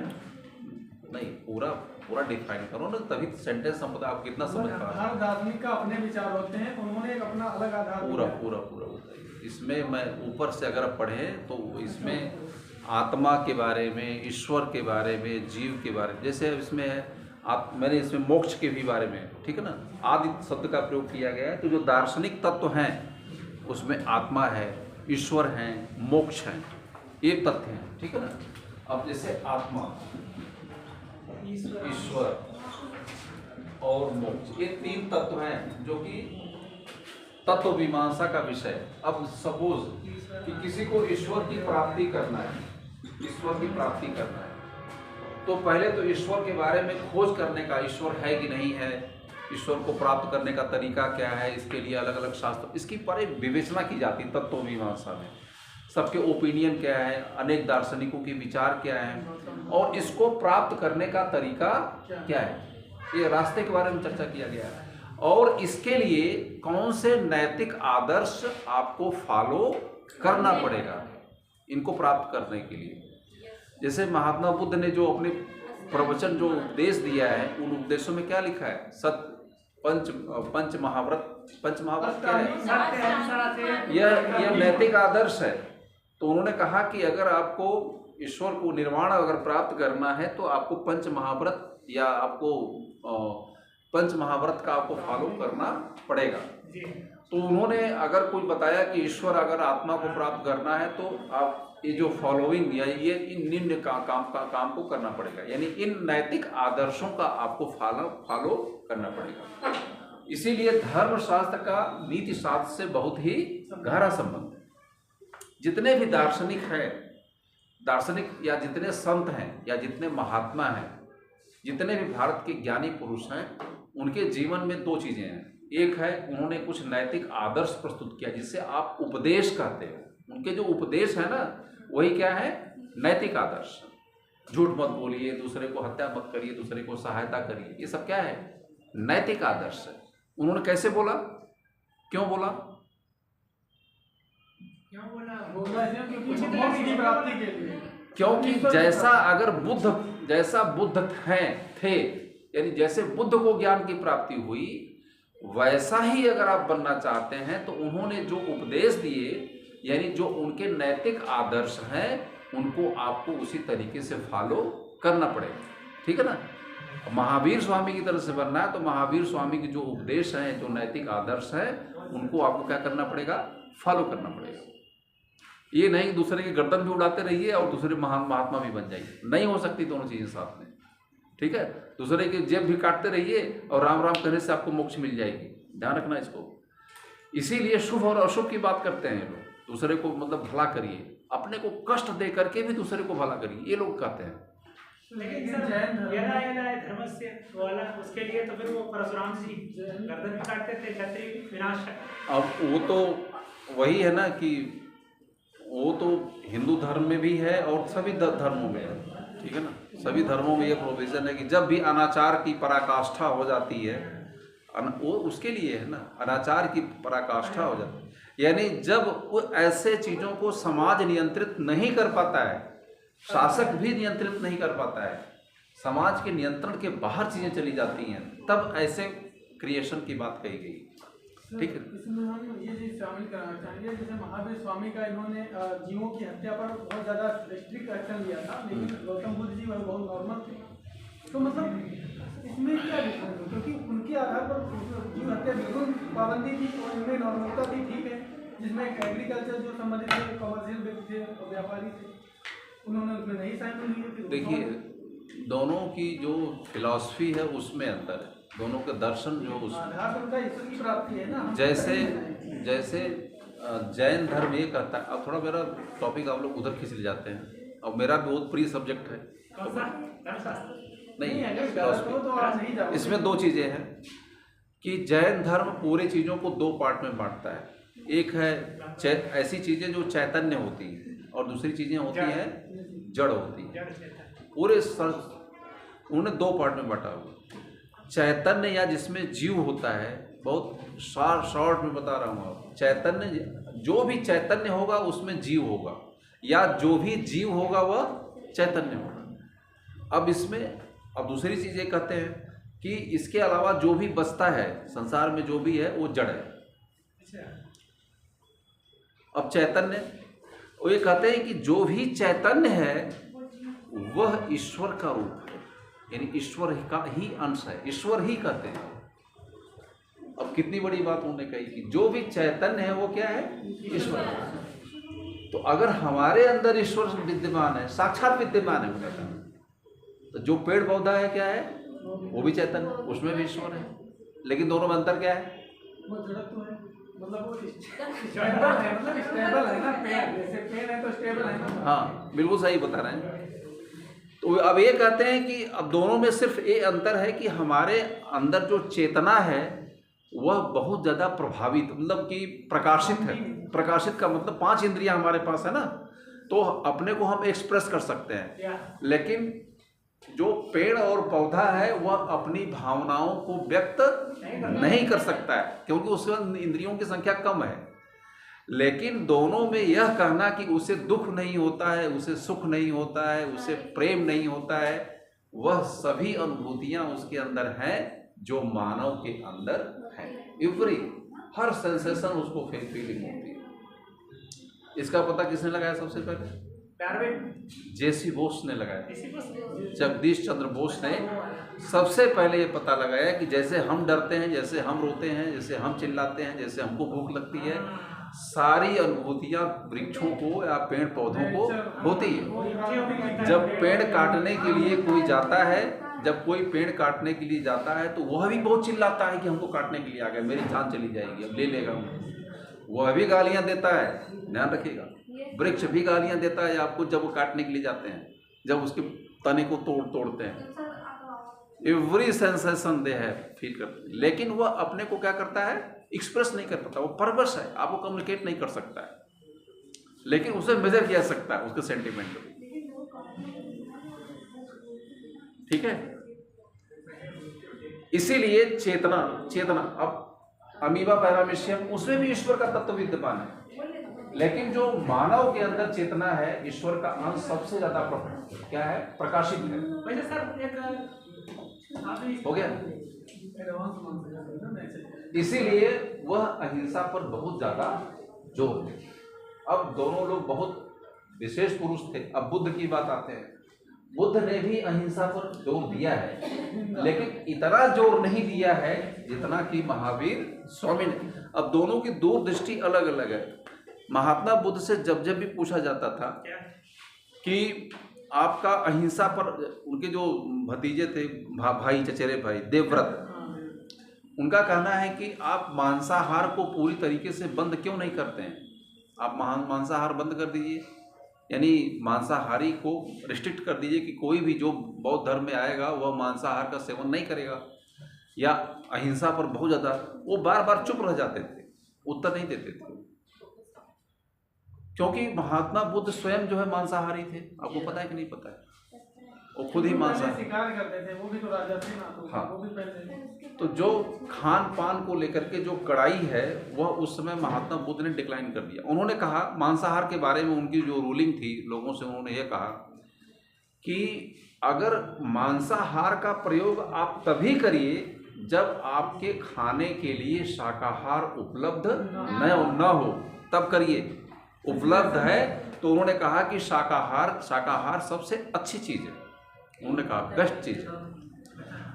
नहीं, पूरा डिफाइन करो ना, तभी सेंटेंस संपदा आप कितना समझ पा रहे हैं। हर दार्शनिक का अपने विचार होते हैं, उन्होंने एक अपना अलग आधार पूरा बताइए। इसमें मैं ऊपर से अगर पढ़ें तो इसमें आत्मा के बारे में, ईश्वर के बारे में, जीव के बारे में, जैसे इसमें है मैंने इसमें मोक्ष के भी बारे में, ठीक है ना, आदि शब्द का प्रयोग किया गया है। तो जो दार्शनिक तत्व हैं उसमें आत्मा है, ईश्वर हैं, मोक्ष हैं, ये तथ्य हैं, ठीक है ना। अब जैसे आत्मा, ईश्वर और मोक्ष, ये तीन तत्व हैं जो कि तत्व मीमांसा का विषय है। अब सपोज कि किसी को ईश्वर की प्राप्ति करना है, ईश्वर की प्राप्ति करना है, तो पहले तो ईश्वर के बारे में खोज करने का, ईश्वर है कि नहीं है, ईश्वर को प्राप्त करने का तरीका क्या है, इसके लिए अलग अलग शास्त्र, इसकी पर विवेचना की जाती है तत्व मीमांसा में। सबके ओपिनियन क्या है, अनेक दार्शनिकों के विचार क्या हैं और इसको प्राप्त करने का तरीका क्या है, ये रास्ते के बारे में चर्चा किया गया है। और इसके लिए कौन से नैतिक आदर्श आपको फॉलो करना पड़ेगा इनको प्राप्त करने के लिए। जैसे महात्मा बुद्ध ने जो अपने प्रवचन जो उपदेश दिया है, उन उपदेशों में क्या लिखा है? पंच महाव्रत क्या है? यह नैतिक आदर्श है। तो उन्होंने कहा कि अगर आपको ईश्वर को निर्वाण अगर प्राप्त करना है तो आपको पंच महाव्रत या आपको पंच महाव्रत का आपको फॉलो करना पड़ेगा। तो उन्होंने अगर कोई बताया कि ईश्वर अगर आत्मा को प्राप्त करना है तो आप ये जो फॉलोइंग या ये इन निम्न काम को करना पड़ेगा, यानी इन नैतिक आदर्शों का आपको फॉलो करना पड़ेगा। इसीलिए धर्मशास्त्र का नीति शास्त्र से बहुत ही गहरा संबंध है। जितने भी दार्शनिक या जितने संत हैं या जितने महात्मा हैं, जितने भी भारत के ज्ञानी पुरुष हैं, उनके जीवन में दो चीजें हैं। एक है उन्होंने कुछ नैतिक आदर्श प्रस्तुत किया जिसे आप उपदेश कहते हो। उनके जो उपदेश है ना, वही क्या है? नैतिक आदर्श। झूठ मत बोलिए, दूसरे को हत्या मत करिए, दूसरे को सहायता करिए, ये सब क्या है? नैतिक आदर्श है। उन्होंने कैसे बोला, क्यों बोला? क्योंकि जैसा बुद्ध थे, यानी जैसे बुद्ध को ज्ञान की प्राप्ति हुई, वैसा ही अगर आप बनना चाहते हैं तो उन्होंने जो उपदेश दिए, यानी जो उनके नैतिक आदर्श हैं, उनको आपको उसी तरीके से फॉलो करना पड़ेगा, ठीक है ना। महावीर स्वामी की तरह से बनना है तो महावीर स्वामी के जो उपदेश हैं, जो नैतिक आदर्श हैं, उनको आपको क्या करना पड़ेगा? फॉलो करना पड़ेगा। ये नहीं दूसरे की गर्दन भी उड़ाते रहिए और दूसरे महान महात्मा भी बन जाइए, नहीं हो सकती दोनों चीजें साथ में, ठीक है। दूसरे की जेब भी काटते रहिए और राम राम कहने से आपको मोक्ष मिल जाएगी, ध्यान रखना इसको। इसीलिए शुभ और अशुभ की बात करते हैं लोग, दूसरे को मतलब भला करिए, अपने को कष्ट दे करके भी दूसरे को भला करिए, ये लोग कहते हैं। लेकिन धर्मस्य वाला उसके लिए तो फिर वो परशुराम जी गर्दन भी काटते थे, क्षत्रिय विनाशक। अब वो तो वही है ना कि वो तो हिंदू धर्म में भी है और सभी धर्मों में है, ठीक है ना। सभी धर्मों में ये प्रोविजन है कि जब भी अनाचार की पराकाष्ठा हो जाती है, वो उसके लिए है ना, अनाचार की पराकाष्ठा हो जाती है, यानी जब वो ऐसे चीज़ों को समाज नियंत्रित नहीं कर पाता है, शासक भी नियंत्रित नहीं कर पाता है, समाज के नियंत्रण के बाहर चीज़ें चली जाती हैं, तब ऐसे क्रिएशन की बात कही गई। ठीक है, इसमें हम ये चीज शामिल करना चाहेंगे, जैसे महावीर स्वामी का इन्होंने जीवों की हत्या पर बहुत ज़्यादा स्ट्रिक्ट एक्शन लिया था, लेकिन गौतम बुद्ध जी वह बहुत नॉर्मल थे। तो मतलब इसमें क्या डिफरेंस है? क्योंकि उनके आधार पर जीव हत्या बिल्कुल पाबंदी थी और इनमें नॉर्मलता थी, ठीक है, जिसमें एग्रीकल्चर जो संबंधित थे, कमर्शियल व्यक्ति थे और व्यापारी थे, उन्होंने उसमें नहीं शामिल लिए। देखिए दोनों की जो फिलॉसफी है उसमें अंतर है, दोनों के दर्शन जो उस आधार पर उनका ईश्वर की प्राप्ति है ना। जैसे जैन धर्म ये कहता है। अब थोड़ा मेरा टॉपिक आप लोग उधर खींच ले जाते हैं, और मेरा बहुत प्रिय सब्जेक्ट है। नहीं, इसमें दो चीज़ें हैं कि जैन धर्म पूरे चीज़ों को दो पार्ट में बांटता है। एक है ऐसी चीज़ें जो चैतन्य होती हैं, और दूसरी चीज़ें होती हैं जड़ होती हैं। पूरे उन्होंने दो पार्ट में बांटा हुआ। चैतन्य या जिसमें जीव होता है, बहुत शॉर्ट में बता रहा हूँ आप, चैतन्य जो भी चैतन्य होगा उसमें जीव होगा, या जो भी जीव होगा वह चैतन्य होगा। अब इसमें अब दूसरी चीज़ ये कहते हैं कि इसके अलावा जो भी बचता है संसार में, जो भी है वो जड़ है। अब चैतन्य, वो ये कहते हैं कि जो भी चैतन्य है वह ईश्वर का रूप है, यानी ईश्वर का ही अंश है, ईश्वर ही कहते हैं। अब कितनी बड़ी बात उन्होंने कही कि जो भी चैतन्य है वो क्या है, ईश्वर है। तो अगर हमारे अंदर ईश्वर विद्यमान है, साक्षात विद्यमान है, वो कहता है, तो जो पेड़ पौधा है क्या है, वो भी चैतन्य, उसमें भी ईश्वर है। लेकिन दोनों में अंतर क्या है? वो जड़त्व है, मतलब वो स्टेबल है, मतलब स्टेबल है ना, पेड़ जैसे पेड़ है तो स्टेबल है ना। हाँ, बिल्कुल सही बता रहे हैं। तो अब ये कहते हैं कि अब दोनों में सिर्फ ये अंतर है कि हमारे अंदर जो चेतना है वह बहुत ज़्यादा प्रभावित, मतलब कि प्रकाशित है। प्रकाशित का मतलब 5 इंद्रियां हमारे पास है ना, तो अपने को हम एक्सप्रेस कर सकते हैं। लेकिन जो पेड़ और पौधा है वह अपनी भावनाओं को व्यक्त नहीं कर सकता है, क्योंकि उसमें इंद्रियों की संख्या कम है। लेकिन दोनों में यह कहना कि उसे दुख नहीं होता है, उसे सुख नहीं होता है, उसे प्रेम नहीं होता है, वह सभी अनुभूतियां उसके अंदर हैं जो मानव के अंदर है। एवरी हर सेंसेशन उसको फीलिंग होती है। इसका पता किसने लगाया सबसे पहले? जेसी बोस ने लगाया। जगदीश चंद्र बोस ने सबसे पहले ये पता लगाया कि जैसे हम डरते हैं, जैसे हम रोते हैं, जैसे हम चिल्लाते हैं, जैसे हमको भूख लगती है, सारी अनुभूतियां वृक्षों को या पेड़ पौधों को होती है। जब पेड़ काटने के लिए कोई जाता है, जब कोई पेड़ काटने के लिए जाता है तो वह भी बहुत चिल्लाता है कि हमको काटने के लिए आ गया, मेरी जान चली जाएगी, अब ले लेगा। वह भी गालियां देता है, ध्यान रखिएगा। वृक्ष भी गालियां देता है आपको जब वो काटने के लिए जाते हैं, जब उसके तने को तोड़ते हैं। एवरी सेंसेशन दे है फील करते हैं, लेकिन वह अपने को क्या करता है, एक्सप्रेस नहीं कर पाता। वो परवश है, आपको कम्युनिकेट नहीं कर सकता है, लेकिन उसे मेजर किया सकता है उसके सेंटिमेंट को। ठीक है, इसीलिए चेतना अब अमीबा पैरामीशियम उसमें भी ईश्वर का तत्व विद्यमान है, लेकिन जो मानव के अंदर चेतना है, ईश्वर का अंश सबसे ज्यादा क्या है, प्रकाशित है। वैसे सर एक हो गया। इसीलिए वह अहिंसा पर बहुत ज्यादा जोर है। अब दोनों लोग बहुत विशेष पुरुष थे। अब बुद्ध की बात आते हैं, बुद्ध ने भी अहिंसा पर जोर दिया है, लेकिन इतना जोर नहीं दिया है जितना कि महावीर स्वामी ने। अब दोनों की दूरदृष्टि अलग अलग है। महात्मा बुद्ध से जब भी पूछा जाता था कि आपका अहिंसा पर, उनके जो भतीजे थे, भाई चचेरे भाई देवव्रत, उनका कहना है कि आप मांसाहार को पूरी तरीके से बंद क्यों नहीं करते हैं। आप मांसाहार बंद कर दीजिए, यानी मांसाहारी को रिस्ट्रिक्ट कर दीजिए कि कोई भी जो बौद्ध धर्म में आएगा वह मांसाहार का सेवन नहीं करेगा, या अहिंसा पर बहुत ज़्यादा। वो बार बार चुप रह जाते थे, उत्तर नहीं देते थे, क्योंकि महात्मा बुद्ध स्वयं जो है मांसाहारी थे। आपको पता है कि नहीं पता है? वो खुद ही मांसाहारी शिकार करते थे, वो भी तो राजा थे ना, तो हाँ। वो भी पहले। तो जो खान पान को लेकर के जो कड़ाई है वह उस समय महात्मा बुद्ध ने डिक्लाइन कर दिया। उन्होंने कहा, मांसाहार के बारे में उनकी जो रूलिंग थी लोगों से, उन्होंने ये कहा कि अगर मांसाहार का प्रयोग आप तभी करिए जब आपके खाने के लिए शाकाहार उपलब्ध न हो, तब करिए। उपलब्ध है तो उन्होंने कहा कि शाकाहार सबसे अच्छी चीज़ है, उन्होंने कहा बेस्ट चीज़ है।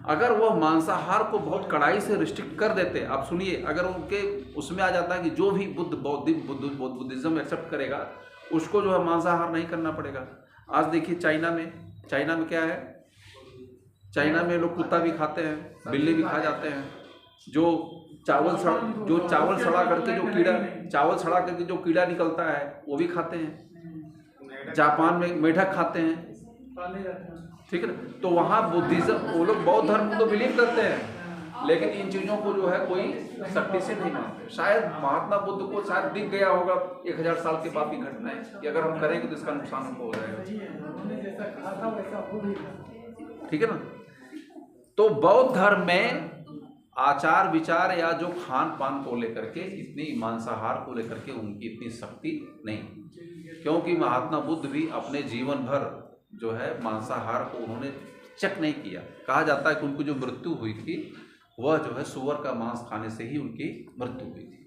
अगर वह मांसाहार को बहुत कड़ाई से रिस्ट्रिक्ट कर देते, आप सुनिए, अगर उनके उसमें आ जाता है कि जो भी बुद्धिज्म एक्सेप्ट करेगा उसको जो है मांसाहार नहीं करना पड़ेगा। आज देखिए चाइना में क्या है, चाइना में लोग कुत्ता भी खाते हैं, बिल्ली भी खा जाते हैं। जो चावल सड़ा करके जो कीड़ा निकलता है वो भी खाते हैं। जापान में मेढक खाते हैं, ठीक है ना। तो वहाँ बुद्धिज्म, वो लोग बौद्ध धर्म को तो बिलीव करते हैं, लेकिन इन चीज़ों को जो है कोई सख्ती से नहीं मानते। शायद महात्मा बुद्ध को शायद दिख गया होगा 1000 साल के बाद की घटनाएं कि अगर हम करेंगे तो इसका नुकसान हमको हो जाएगा, ठीक है ना। तो बौद्ध धर्म में आचार विचार या जो खान पान को लेकर के इतनी, मांसाहार को लेकर के उनकी इतनी सख्ती नहीं, क्योंकि महात्मा बुद्ध भी अपने जीवन भर जो है मांसाहार को उन्होंने चेक नहीं किया। कहा जाता है कि उनको जो मृत्यु हुई थी वह जो है सूअर का मांस खाने से ही उनकी मृत्यु हुई थी,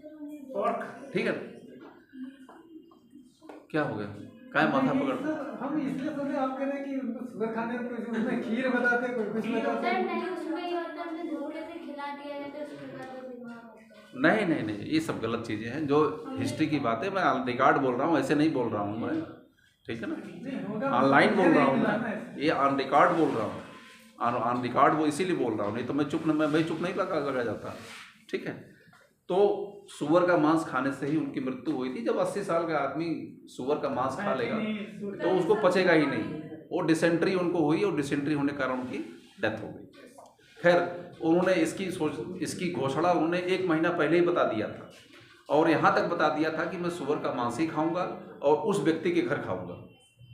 ठीक है। क्या हो गया, काय माथा पकड़? हम इसलिए सुने आप कह रहे हैं कि उनको शुगर खाने को उसमें खीर बताते, कोई कुछ बताते नहीं, ये सब गलत चीज़ें हैं, जो हिस्ट्री की बातें। मैं ऑन रिकॉर्ड बोल रहा हूँ, ऐसे नहीं बोल रहा हूँ मैं, ठीक है ना। ऑनलाइन बोल रहा हूँ मैं, ये ऑन रिकॉर्ड बोल रहा हूँ, ऑन रिकॉर्ड वो इसीलिए बोल रहा हूँ, नहीं तो मैं चुप नहीं लगा जाता, ठीक है। तो सूअर का मांस खाने से ही उनकी मृत्यु हुई थी। जब 80 साल का आदमी सूअर का मांस खा लेगा तो उसको पचेगा ही नहीं, वो डिसेंट्री उनको हुई और डिसेंट्री होने के कारण उनकी डेथ हो गई। खैर, उन्होंने इसकी घोषणा उन्होंने 1 महीना पहले ही बता दिया था, और यहाँ तक बता दिया था कि मैं सूअर का मांस ही खाऊंगा और उस व्यक्ति के घर खाऊंगा,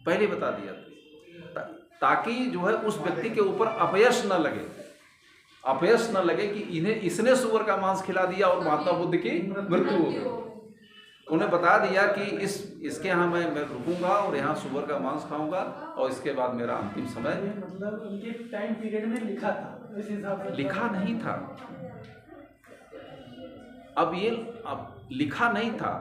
पहले बता दिया था, ताकि जो है उस व्यक्ति के ऊपर अपयश न लगे कि इसने सूअर का मांस खिला दिया और महात्मा बुद्ध की मृत्यु हो गई। उन्हें बता दिया कि इसके यहाँ मैं रुकूंगा और यहाँ सूअर का मांस खाऊंगा और इसके बाद मेरा अंतिम समय। मतलब उनके टाइम पीरियड में लिखा था, इस हिसाब से लिखा नहीं था। अब लिखा नहीं था,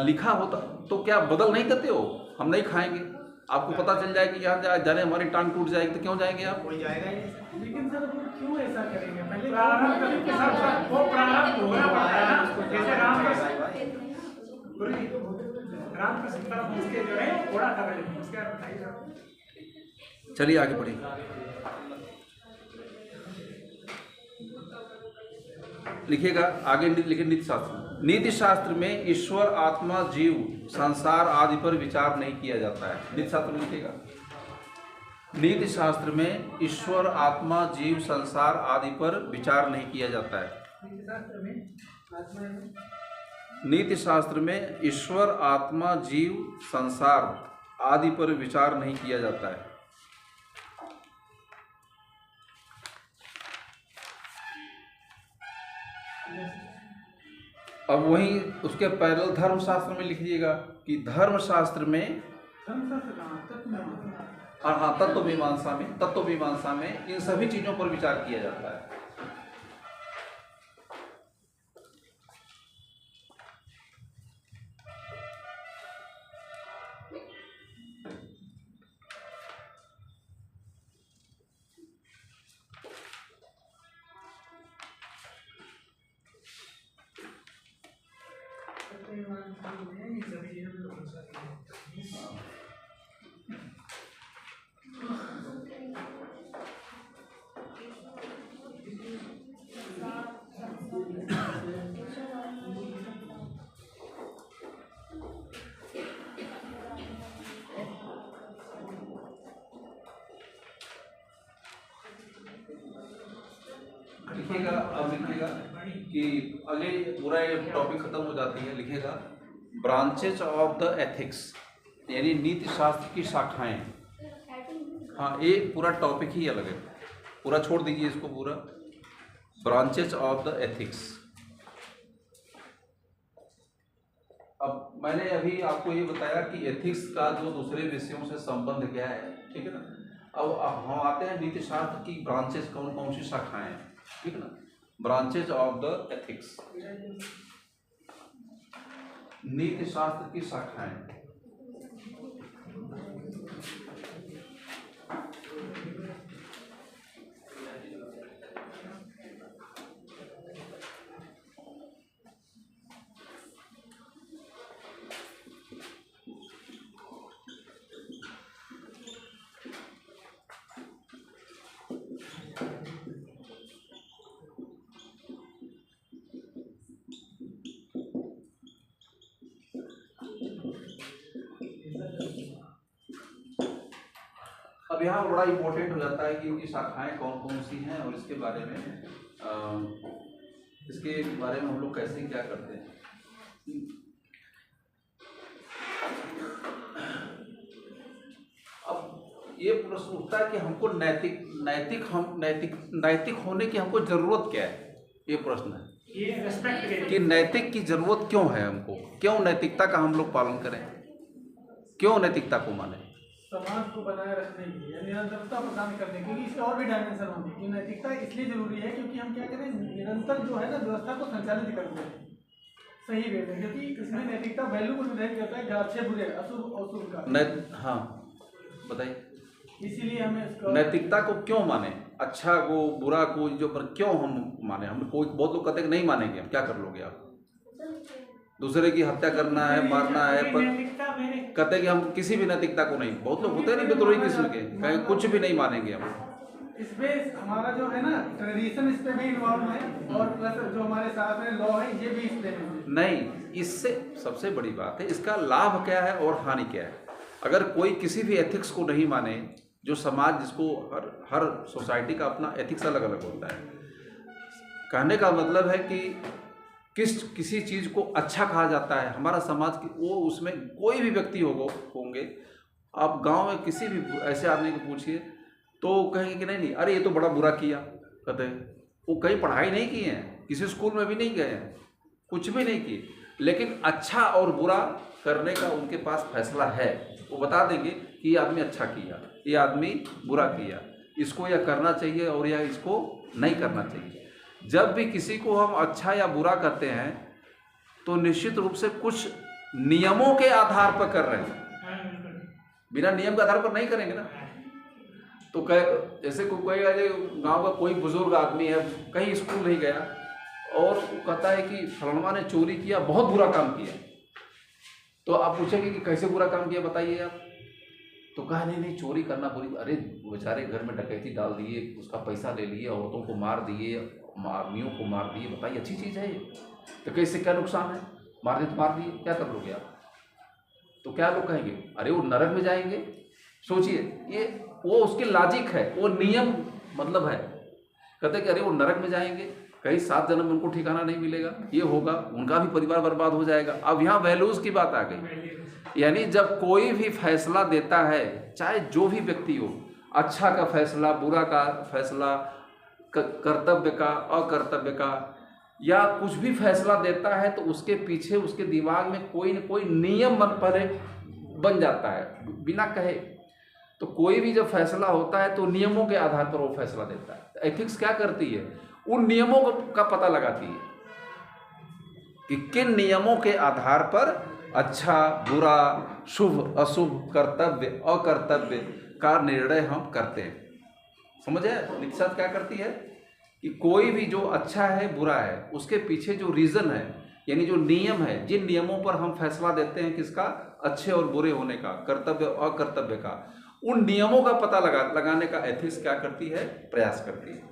लिखा होता तो क्या बदल नहीं देते हो, हम नहीं खाएंगे, आपको पता चल जाए कि यहाँ जाने हमारी टांग टूट जाएगी तो क्यों जाएंगे आप? कोई जाएगा ही नहीं। लेकिन सर वो क्यों ऐसा करेंगे? पहले प्रारंभ के साथ वो प्रारंभ होना पड़ता है ना, जैसे राम की तरफ उसके जो है थोड़ा था, उसके बाद बताइए। चलिए आगे बढ़िए। लिखिएगा आगे, लिखे नीति शास्त्र में ईश्वर, आत्मा, जीव, संसार आदि पर विचार नहीं किया जाता है। नीति शास्त्र में लिखिएगा, नीति शास्त्र में ईश्वर, आत्मा, जीव, संसार आदि पर विचार नहीं किया जाता है। नीति शास्त्र में ईश्वर, आत्मा, जीव, संसार आदि पर विचार नहीं किया जाता है। अब वहीं उसके पैरेलल धर्मशास्त्र में लिख लीजिएगा कि धर्मशास्त्र में तत्व मीमांसा में इन सभी चीजों पर विचार किया जाता है। लिखिएगा, अब लिखिएगा कि अगले पूरा ये टॉपिक खत्म हो जाती है। लिखिएगा ब्रांचेज ऑफ द एथिक्स, यानी नीति शास्त्र की शाखाएं। हाँ, ये पूरा टॉपिक ही अलग है, पूरा छोड़ दीजिए इसको, पूरा ब्रांचेज ऑफ द एथिक्स। अब मैंने अभी आपको ये बताया कि एथिक्स का जो दूसरे विषयों से संबंध क्या है, ठीक है ना। अब हम आते हैं नीति शास्त्र की ब्रांचेस कौन कौन सी शाखाएं हैं, ठीक है ना। ब्रांचेज ऑफ द एथिक्स, नीति शास्त्र की शाखाएं। अब यहाँ बड़ा इम्पोर्टेंट हो जाता है कि इनकी शाखाएं कौन कौन सी हैं और इसके बारे में हम लोग कैसे क्या करते हैं। अब ये प्रश्न उठता है कि हमको नैतिक होने की हमको जरूरत क्या है, ये प्रश्न है। ये रेस्पेक्ट कि नैतिक की जरूरत क्यों है हमको, क्यों नैतिकता का हम लोग पालन करें, क्यों नैतिकता को माने। समाज को बनाए रखने के लिए, निरंतरता प्रदान करने के लिए। इसके और भी डायमेंशन होंगे कि नैतिकता इसलिए जरूरी है क्योंकि हम क्या करें, निरंतर जो है ना व्यवस्था को संचालित करते हैं सही वे में, क्योंकि इसमें नैतिकता वैल्यू को निर्धारित करता है, अच्छे बुरे अशुभ और शुभ का। हाँ बताइए, इसीलिए हमें इसको नैतिकता को क्यों माने, अच्छा को बुरा को जो पर क्यों हम माने। हम कोई बहुत लोग कहते हैं कि नहीं मानेंगे, हम क्या कर लोगे आप, दूसरे की हत्या करना है, मारना है, पर कहते हैं कि हम किसी भी नैतिकता को नहीं। बहुत लोग होते हैं नहीं विद्रोही किस्म के, कहें कुछ भी नहीं मानेंगे हम। इसमें हमारा जो है ना ट्रेडिशन इस पे भी इन्वॉल्व है, और प्लस जो हमारे साथ में लॉ है ये भी इस पे नहीं। इससे सबसे बड़ी बात है, इसका लाभ क्या है और हानि क्या है। अगर कोई किसी भी एथिक्स को नहीं माने, जो समाज जिसको हर सोसाइटी का अपना एथिक्स अलग अलग होता है। कहने का मतलब है कि किसी चीज़ को अच्छा कहा जाता है हमारा समाज की, वो उसमें कोई भी व्यक्ति होंगे, आप गांव में किसी भी ऐसे आदमी को पूछिए तो कहेंगे कि नहीं अरे ये तो बड़ा बुरा किया। कहते हैं वो कहीं पढ़ाई नहीं की है, किसी स्कूल में भी नहीं गए हैं, कुछ भी नहीं किए, लेकिन अच्छा और बुरा करने का उनके पास फैसला है। वो बता देंगे कि ये आदमी अच्छा किया, ये आदमी बुरा किया, इसको यह करना चाहिए और यह इसको नहीं करना चाहिए। जब भी किसी को हम अच्छा या बुरा करते हैं तो निश्चित रूप से कुछ नियमों के आधार पर कर रहे हैं, बिना नियम के आधार पर नहीं करेंगे ना। तो जैसे कोई गांव का कोई बुजुर्ग आदमी है, कहीं स्कूल नहीं गया और वो कहता है कि फलाना ने चोरी किया, बहुत बुरा काम किया, तो आप पूछेंगे कि कैसे बुरा काम किया बताइए आप, तो कहा नहीं चोरी करना बुरी। अरे बेचारे घर में डकैती डाल दिए, उसका पैसा ले लिए, औरतों को मार दिए, आदमियों को मार दिए, बताइए अच्छी चीज़ है ये? तो कैसे क्या नुकसान है, मार दिए तो मार दिए, क्या कर लोगे आप? तो क्या लोग कहेंगे अरे वो नरक में जाएंगे। सोचिए, ये वो उसके लॉजिक है, वो नियम मतलब है। कहते कि अरे वो नरक में जाएंगे, कहीं 7 जन्म में उनको ठिकाना नहीं मिलेगा, ये होगा, उनका भी परिवार बर्बाद हो जाएगा। अब यहाँ वैल्यूज़ की बात आ गई, यानी जब कोई भी फैसला देता है, चाहे जो भी व्यक्ति हो, अच्छा का फैसला, बुरा का फैसला, कर्तव्य का, अकर्तव्य का, या कुछ भी फैसला देता है, तो उसके पीछे उसके दिमाग में कोई न कोई नियम बन जाता है बिना कहे। तो कोई भी जब फैसला होता है तो नियमों के आधार पर वो फैसला देता है। एथिक्स क्या करती है, उन नियमों का पता लगाती है कि किन नियमों के आधार पर अच्छा बुरा, शुभ अशुभ, कर्तव्य अकर्तव्य का निर्णय हम करते हैं। समझे निश्चित क्या करती है कि कोई भी जो अच्छा है बुरा है, उसके पीछे जो रीज़न है, यानी जो नियम है, जिन नियमों पर हम फैसला देते हैं किसका, अच्छे और बुरे होने का, कर्तव्य अकर्तव्य का, उन नियमों का पता लगाने का एथिक्स क्या करती है, प्रयास करती है,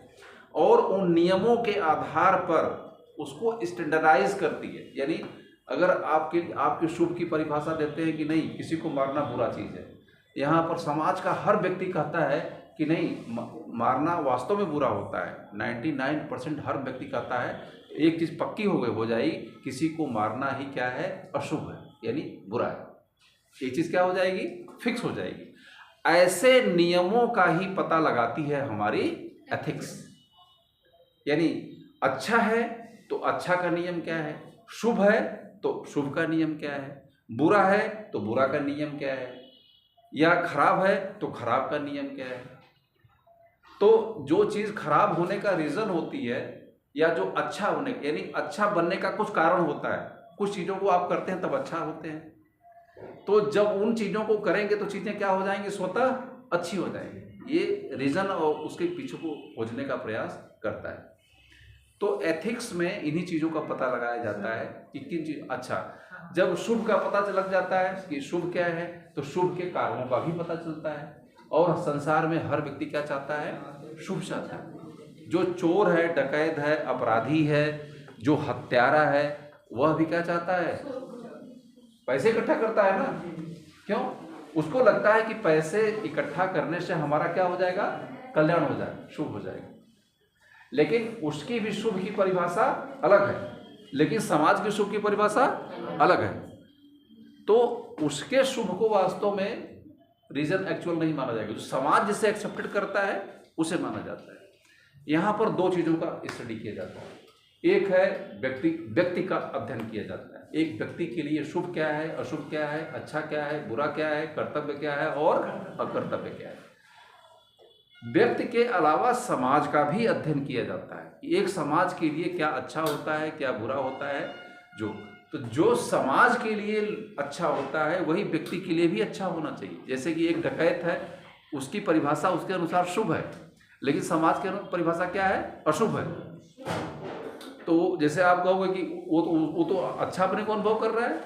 और उन नियमों के आधार पर उसको स्टैंडर्डाइज करती है। यानी अगर आपके शुभ की परिभाषा देते हैं कि नहीं किसी को मारना बुरा चीज़ है, यहाँ पर समाज का हर व्यक्ति कहता है कि नहीं मारना वास्तव में बुरा होता है। 99% हर व्यक्ति कहता है, एक चीज़ पक्की हो जाएगी, किसी को मारना ही क्या है, अशुभ है, यानी बुरा है। एक चीज़ क्या हो जाएगी, फिक्स हो जाएगी। ऐसे नियमों का ही पता लगाती है हमारी एथिक्स। यानी अच्छा है तो अच्छा का नियम क्या है, शुभ है तो शुभ का नियम क्या है, बुरा है तो बुरा का नियम क्या है, या खराब है तो खराब का नियम क्या है। तो जो चीज़ खराब होने का रीज़न होती है या जो अच्छा होने यानी अच्छा बनने का कुछ कारण होता है, कुछ चीज़ों को आप करते हैं तब अच्छा होते हैं, तो जब उन चीज़ों को करेंगे तो चीज़ें क्या हो जाएंगी, स्वतः अच्छी हो जाएंगी। ये रीज़न और उसके पीछे को खोजने का प्रयास करता है। तो एथिक्स में इन्हीं चीज़ों का पता लगाया जाता है कि किन चीज़ अच्छा, जब शुभ का पता लग जाता है कि शुभ क्या है, तो शुभ के कारणों का भी पता चलता है। और संसार में हर व्यक्ति क्या चाहता है, शुभ चाहता है। जो चोर है, डकैत है, अपराधी है, जो हत्यारा है, वह भी क्या चाहता है, पैसे इकट्ठा करता है ना। क्यों? उसको लगता है कि पैसे इकट्ठा करने से हमारा क्या हो जाएगा, कल्याण हो जाएगा, शुभ हो जाएगा। लेकिन उसकी भी शुभ की परिभाषा अलग है, लेकिन समाज की शुभ की परिभाषा अलग है। तो उसके शुभ को वास्तव में रीजन एक्चुअल नहीं माना जाएगा, जो समाज जिसे एक्सेप्टेड करता है उसे माना जाता है। यहाँ पर दो चीज़ों का स्टडी किया जाता है। एक है व्यक्ति का अध्ययन किया जाता है। एक व्यक्ति के लिए शुभ क्या है, अशुभ क्या है, अच्छा क्या है, बुरा क्या है, कर्तव्य क्या है और अकर्तव्य क्या है। व्यक्ति के अलावा समाज का भी अध्ययन किया जाता है कि एक समाज के लिए क्या अच्छा होता है, क्या बुरा होता है। जो समाज के लिए अच्छा होता है वही व्यक्ति के लिए भी अच्छा होना चाहिए। जैसे कि एक डकैत है, उसकी परिभाषा उसके अनुसार शुभ है, लेकिन समाज के परिभाषा क्या है, अशुभ है। तो जैसे आप कहोगे कि वो तो अच्छा अपने को अनुभव कर रहा है,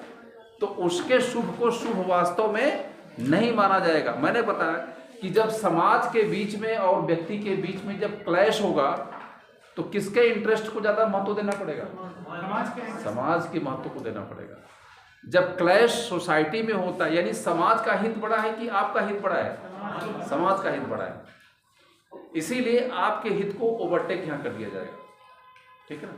तो उसके शुभ को शुभ वास्तव में नहीं माना जाएगा। मैंने बताया कि जब समाज के बीच में और व्यक्ति के बीच में जब क्लैश होगा तो किसके इंटरेस्ट को ज़्यादा महत्व देना पड़ेगा, समाज के महत्व को देना पड़ेगा। जब क्लैश सोसाइटी में होता है, यानी समाज का हित बड़ा है कि आपका हित बड़ा है, समाज का हित बड़ा है, इसीलिए आपके हित को ओवरटेक यहाँ कर दिया जाएगा। ठीक है ना।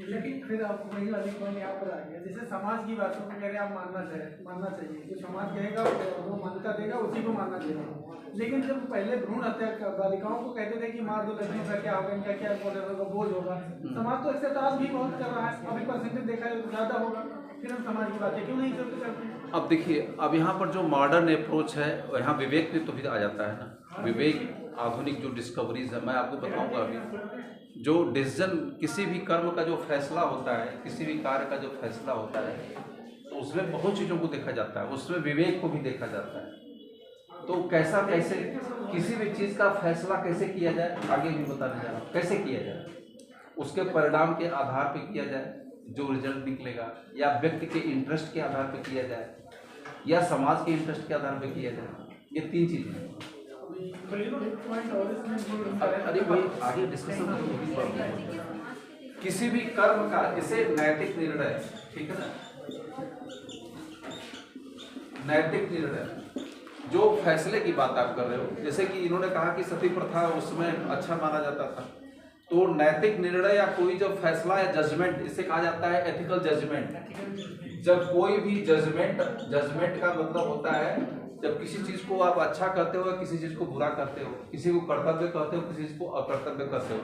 लेकिन फिर आपको वही वाली पॉइंट यहाँ पर आ गया, जैसे समाज की बातों को कह रहे आप मानना चाहिए, जो समाज कहेगा वो मान्यता देगा, उसी को मानना चाहिए। लेकिन जब पहले भ्रूण हत्या बालिकाओं को कहते थे कि मार दो लड़कियों का क्या होगा, इनका क्या बोझ होगा, समाज तो एक्सेप्ट आज भी बहुत कर रहा है। अभी परसेंटेज देखा जाए तो ज़्यादा होगा, फिर हम समाज की बातें क्यों नहीं करते। अब देखिए, अब यहाँ पर जो मॉडर्न अप्रोच है, यहाँ विवेक भी तो भी आ जाता है ना। विवेक, आधुनिक जो डिस्कवरीज है, मैं आपको बताऊँगा अभी, जो डिसीजन किसी भी कर्म का जो फैसला होता है, किसी भी कार्य का जो फैसला होता है, तो उसमें बहुत चीज़ों को देखा जाता है, उसमें विवेक को भी देखा जाता है। तो कैसे किसी भी चीज़ का फैसला कैसे किया जाए, आगे भी बताने जा रहा हूँ। कैसे किया जाए, उसके परिणाम के आधार पर किया जाए, जो रिजल्ट निकलेगा, या व्यक्ति के इंटरेस्ट के आधार पर किया जाए, या समाज के इंटरेस्ट के आधार पर किया जाए। ये तीन चीज़ें हैं। अरे भाई आगे डिस्कशन किसी भी कर्म का, इसे नैतिक निर्णय, ठीक है ना, नैतिक निर्णय, जो फैसले की बात आप कर रहे हो। जैसे कि इन्होंने कहा कि सती प्रथा उसमें अच्छा माना जाता था, तो नैतिक निर्णय या कोई जब फैसला या जजमेंट, इसे कहा जाता है एथिकल जजमेंट। जब कोई भी जजमेंट का मतलब होता है जब किसी चीज को आप अच्छा करते हो, किसी चीज को बुरा करते हो, किसी को कर्तव्य कहते हो, किसी चीज को अकर्तव्य करते हो,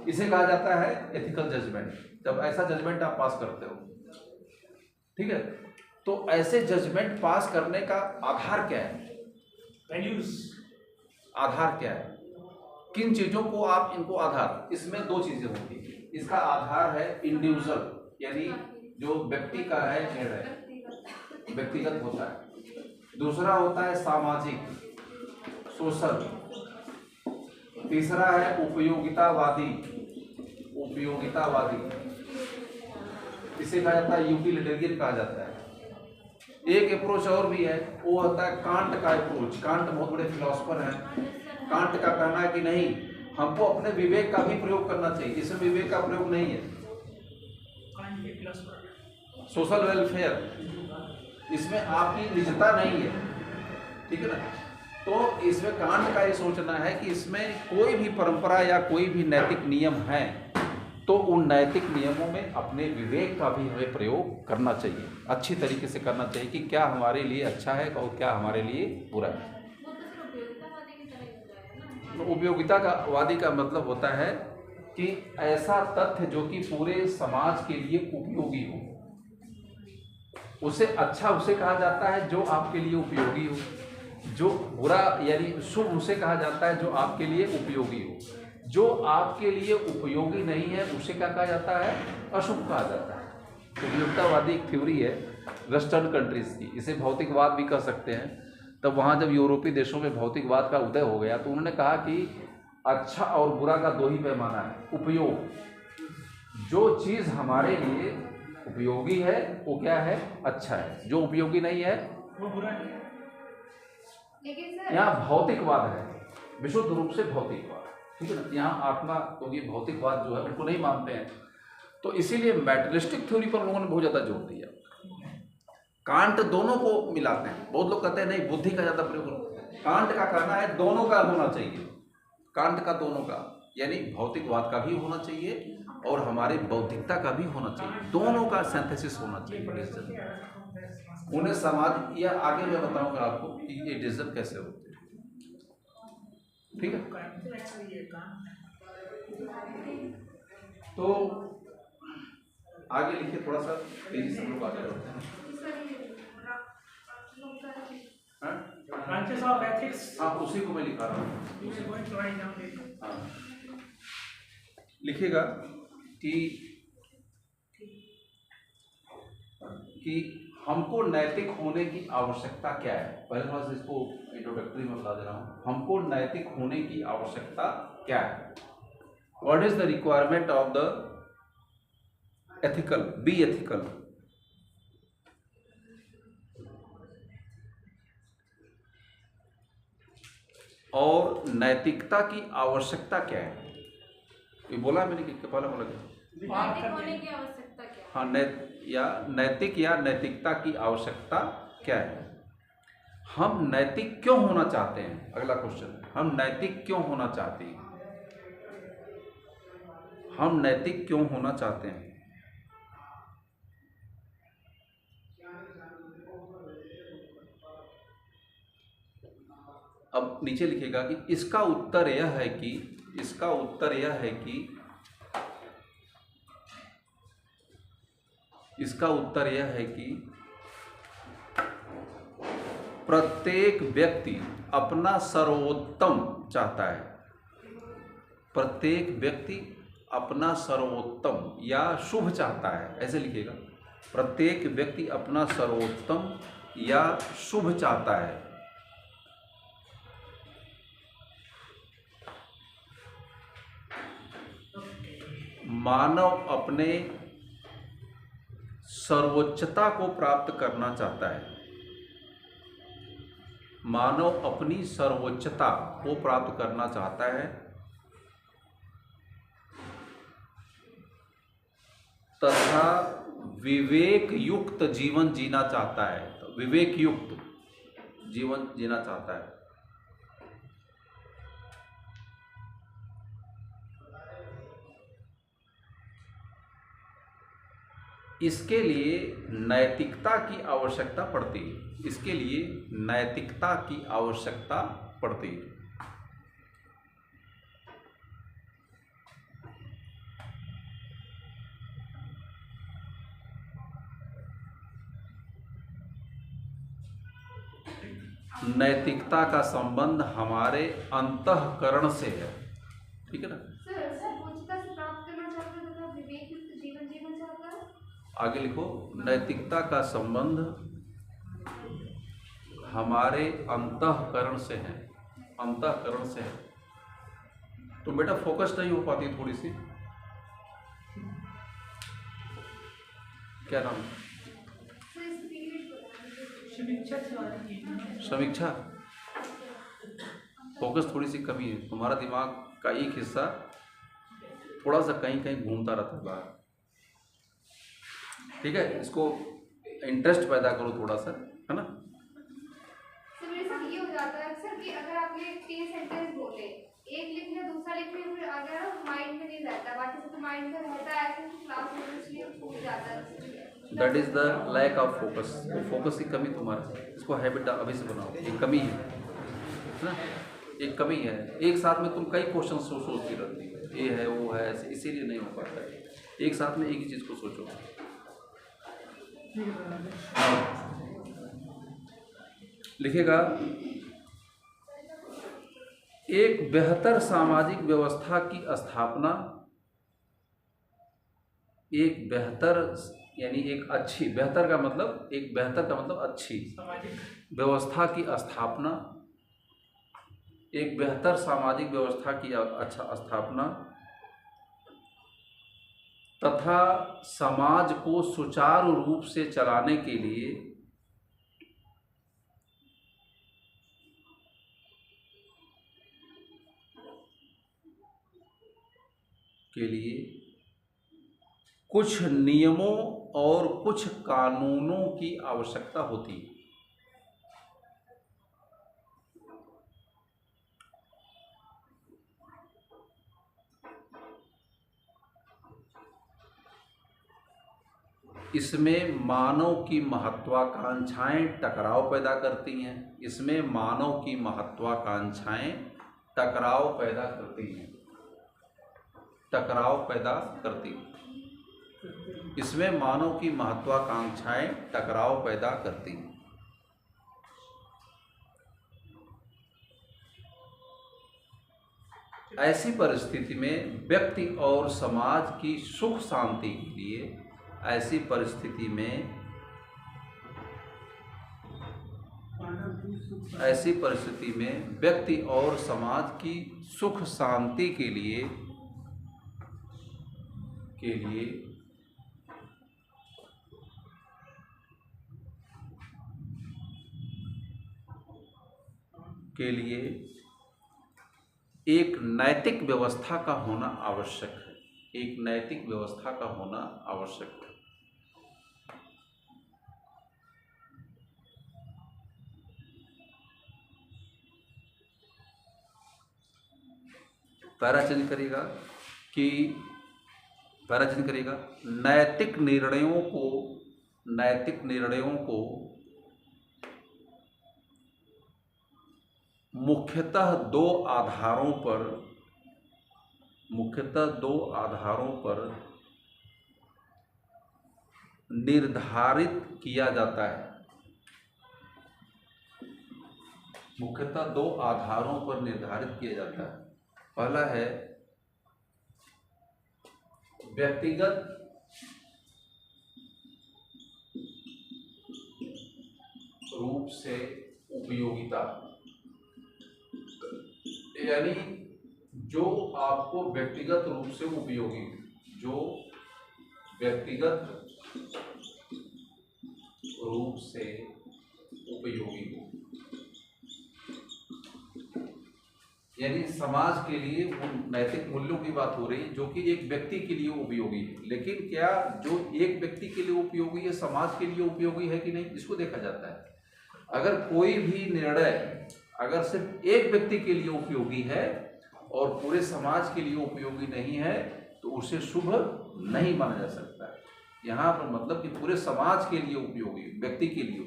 इसे कहा जाता है एथिकल जजमेंट। जब ऐसा जजमेंट आप पास करते हो, ठीक है, तो ऐसे जजमेंट पास करने का आधार क्या है, वैल्यूज, आधार क्या है, किन चीजों को आप इनको आधार, इसमें दो चीजें होती है। इसका आधार है इंडिविजुअल, यानी जो व्यक्ति का है निर्णय, व्यक्तिगत होता है। दूसरा होता है सामाजिक, सोशल। तीसरा है उपयोगितावादी, इसे कहा जाता है यूटिलिटेरियन कहा जाता है। एक अप्रोच और भी है, वो होता है कांट का अप्रोच। कांट बहुत बड़े फिलोसफर हैं। कांट का कहना है कि नहीं, हमको अपने विवेक का भी प्रयोग करना चाहिए। इसमें विवेक का प्रयोग नहीं है। सोशल वेलफेयर, इसमें आपकी निजता नहीं है, ठीक है ना। तो इसमें कांट का ये सोचना है कि इसमें कोई भी परंपरा या कोई भी नैतिक नियम है, तो उन नैतिक नियमों में अपने विवेक का भी हमें प्रयोग करना चाहिए, अच्छी तरीके से करना चाहिए कि क्या हमारे लिए अच्छा है और क्या हमारे लिए बुरा है। उपयोगितावादी का मतलब होता है कि ऐसा तथ्य जो कि पूरे समाज के लिए उपयोगी हो, उसे अच्छा उसे कहा जाता है जो आपके लिए उपयोगी हो। जो बुरा यानी शुभ उसे कहा जाता है जो आपके लिए उपयोगी हो, जो आपके लिए उपयोगी नहीं है उसे क्या कहा जाता है, अशुभ कहा जाता है। उपयोगितावादी एक थ्योरी है वेस्टर्न कंट्रीज की, इसे भौतिकवाद भी कह सकते हैं। तब वहाँ जब यूरोपीय देशों में भौतिकवाद का उदय हो गया तो उन्होंने कहा कि अच्छा और बुरा का दो ही पैमाना है, उपयोग। जो चीज़ हमारे लिए उपयोगी है वो क्या है, अच्छा है, जो उपयोगी नहीं है वो बुरा नहीं है। यहाँ भौतिकवाद है, विशुद्ध रूप से भौतिकवाद, ठीक है ना। यहाँ आत्मा तो ये भौतिकवाद जो है उनको नहीं मानते हैं, तो इसीलिए मैटेरियलिस्टिक थ्योरी पर लोगों ने बहुत ज़्यादा जोर दिया। कांट दोनों को मिलाते हैं, बहुत लोग कहते हैं नहीं बुद्धि का ज़्यादा प्रयोग करो। कांट का कहना है दोनों का होना चाहिए, कांट का दोनों का, यानी भौतिकवाद का भी होना चाहिए और हमारी बौद्धिकता का भी होना चाहिए, दोनों का सिंथेसिस होना चाहिए। उन्हें समाज या आगे मैं बताऊंगा आपको कि ये डिसीजन कैसे होते हैं, ठीक है। तो आगे लिखिए थोड़ा सा तेजी से, हम लोग आगे बढ़ते हैं। ब्रांचेस ऑफ एथिक्स, हाँ उसी को मैं लिखा रहा हूँ। हाँ लिखिएगा कि हमको नैतिक होने की आवश्यकता क्या है। पहले थोड़ा सा इसको इंट्रोडक्टरी में बता दे रहा हूँ। हमको नैतिक होने की आवश्यकता क्या है, what is the requirement of the ethical, be ethical. और नैतिकता की आवश्यकता क्या है, ये बोला मैंने कि पहले बोला क्या, नैतिक होने की आवश्यकता क्या है? हाँ नैतिक या नैतिकता की आवश्यकता क्या है। हम नैतिक क्यों होना चाहते हैं, अगला क्वेश्चन, हम नैतिक क्यों होना चाहते हैं, हम नैतिक क्यों होना चाहते हैं। अब नीचे लिखेगा कि इसका उत्तर यह है कि, इसका उत्तर यह है कि, इसका उत्तर यह है कि प्रत्येक व्यक्ति अपना सर्वोत्तम चाहता है, प्रत्येक व्यक्ति अपना सर्वोत्तम या शुभ चाहता है, ऐसे लिखिएगा। प्रत्येक व्यक्ति अपना सर्वोत्तम या शुभ चाहता है। मानव अपने सर्वोच्चता को प्राप्त करना चाहता है, मानव अपनी सर्वोच्चता को प्राप्त करना चाहता है तथा विवेक युक्त जीवन जीना चाहता है, विवेक युक्त जीवन जीना चाहता है। इसके लिए नैतिकता की आवश्यकता पड़ती है, इसके लिए नैतिकता की आवश्यकता पड़ती है। नैतिकता का संबंध हमारे अंतःकरण से है, ठीक है ना। सर्वोच्चता से प्राप्त करना चाहता है तथा विवेक युक्त जीवन जीना चाहता है। आगे लिखो, नैतिकता का संबंध हमारे अंतःकरण से है, अंतःकरण से है। तो बेटा फोकस नहीं हो पाती थोड़ी सी, क्या नाम, समीक्षा, फोकस थोड़ी सी कमी है। तुम्हारा दिमाग का एक हिस्सा थोड़ा सा कहीं कहीं घूमता रहता है बाहर, ठीक है। इसको इंटरेस्ट पैदा करो थोड़ा सा, है ना। सर मेरे साथ ये हो जाता है अक्सर कि अगर आप ये 3 सेंटेंस बोले, एक लिख लिया दूसरा लिख लिया, फिर अगर माइंड में नहीं रहता, बाकी सब तो माइंड में रहता है, ऐसे क्लास में इसलिए भूल जाता है। That is the lack of focus, वो फोकस की कमी तुम्हारी, इसको हैबिट अभी से बनाओ, एक कमी है ना, एक कमी है। एक साथ में तुम कई क्वेश्चन सोचती रहती है, ये है वो है, ऐसे इसीलिए नहीं हो पाता है। एक साथ में एक ही चीज़ को सोचो। लिखेगा एक बेहतर सामाजिक व्यवस्था की स्थापना, एक बेहतर यानी एक अच्छी, बेहतर का मतलब, एक बेहतर का मतलब अच्छी सामाजिक व्यवस्था की स्थापना, एक बेहतर सामाजिक व्यवस्था की स्थापना तथा समाज को सुचारू रूप से चलाने के लिए कुछ नियमों और कुछ कानूनों की आवश्यकता होती है। इसमें मानव की महत्वाकांक्षाएं टकराव पैदा करती हैं। इसमें मानव की महत्वाकांक्षाएं टकराव पैदा करती हैं, टकराव पैदा करती हैं। इसमें मानव की महत्वाकांक्षाएं टकराव पैदा करती हैं। ऐसी परिस्थिति में व्यक्ति और समाज की सुख शांति के लिए, ऐसी परिस्थिति में व्यक्ति और समाज की सुख शांति के लिए एक नैतिक व्यवस्था का होना आवश्यक है। एक नैतिक व्यवस्था का होना आवश्यक है। पैराचन करेगा कि नैतिक निर्णयों को मुख्यतः दो आधारों पर निर्धारित किया जाता है। मुख्यतः दो आधारों पर निर्धारित किया जाता है। पहला है व्यक्तिगत रूप से उपयोगिता, यानी जो आपको व्यक्तिगत रूप से उपयोगी, जो व्यक्तिगत रूप से उपयोगी हो, यानी समाज के लिए वो नैतिक मूल्यों की बात हो रही है जो कि एक व्यक्ति के लिए उपयोगी है। लेकिन क्या जो एक व्यक्ति के लिए उपयोगी है समाज के लिए उपयोगी है कि नहीं, इसको देखा जाता है। अगर कोई भी निर्णय अगर सिर्फ एक व्यक्ति के लिए उपयोगी है और पूरे समाज के लिए उपयोगी नहीं है तो उसे शुभ नहीं माना जा सकता है। यहाँ पर मतलब कि पूरे समाज के लिए उपयोगी, व्यक्ति के लिए।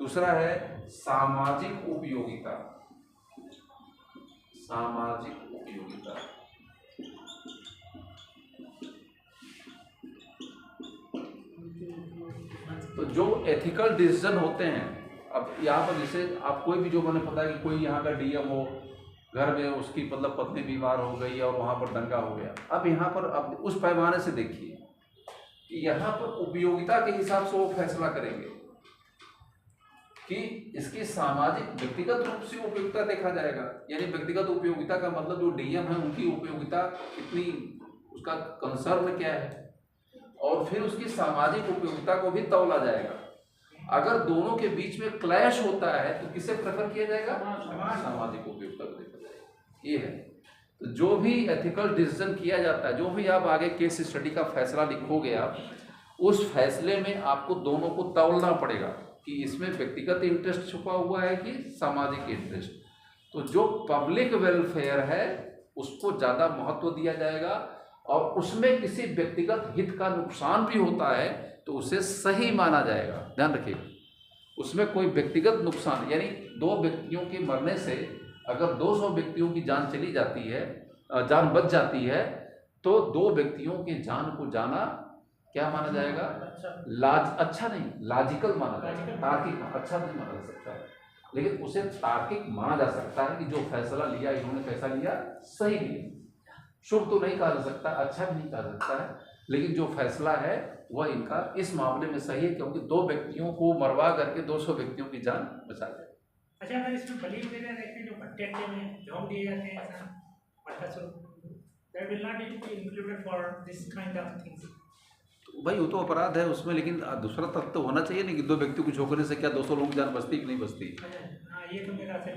दूसरा है सामाजिक उपयोगिता। सामाजिक उपयोगिता तो जो एथिकल डिसीजन होते हैं, अब यहाँ पर जैसे आप कोई भी, जो मैंने पता है कि कोई यहाँ का डीएम हो, घर में उसकी मतलब पत्नी बीमार हो गई और वहाँ पर दंगा हो गया। अब यहाँ पर अब उस पैमाने से देखिए कि यहाँ पर उपयोगिता के हिसाब से वो फैसला करेंगे कि इसकी सामाजिक व्यक्तिगत रूप से उपयोगिता देखा जाएगा। यानी व्यक्तिगत उपयोगिता का मतलब जो डीएम है उनकी उपयोगिता कितनी, उसका कंसर्न क्या है, और फिर उसकी सामाजिक उपयोगिता को भी तौला जाएगा। अगर दोनों के बीच में क्लैश होता है तो किसे प्रेफर किया जाएगा, सामाजिक उपयोगिता को देखा जाएगा। ये है तो जो भी एथिकल डिसीजन किया जाता है, जो भी आप आगे केस स्टडी का फैसला लिखोगे आप, उस फैसले में आपको दोनों को तौलना पड़ेगा कि इसमें व्यक्तिगत इंटरेस्ट छुपा हुआ है कि सामाजिक इंटरेस्ट। तो जो पब्लिक वेलफेयर है उसको ज़्यादा महत्व दिया जाएगा, और उसमें किसी व्यक्तिगत हित का नुकसान भी होता है तो उसे सही माना जाएगा। ध्यान रखिएगा, उसमें कोई व्यक्तिगत नुकसान, यानी दो व्यक्तियों के मरने से अगर 200 व्यक्तियों की जान चली जाती है, जान बच जाती है, तो 2 व्यक्तियों के जान को जाना क्या माना जाएगा, अच्छा नहीं, लॉजिकल माना जाएगा, ताकि अच्छा नहीं माना जा सकता है। लेकिन उसे तार्किक माना जा सकता है कि जो फैसला लिया इन्होंने कैसा लिया, सही लिया। शुभ तो नहीं कहा जा सकता, अच्छा भी नहीं कहा जा सकता है, लेकिन जो फैसला है वह इनका इस मामले में सही है, क्योंकि 2 व्यक्तियों को मरवा करके 200 व्यक्तियों की जान बचा ली। अच्छा, अगर इसमें बलि वगैरह रहते हैं जो भट्टे अट्टे में झोंक दिए जाते हैं ऐसा भट्टा स्वरूप, that will not be included for this kind of things. भाई वो तो अपराध है उसमें, लेकिन दूसरा तथ्य तो होना चाहिए नहीं कि 2 व्यक्तियों को झोंकने से क्या 200 लोगों की जान बचती कि नहीं बचती। हाँ, ये तो मेरा से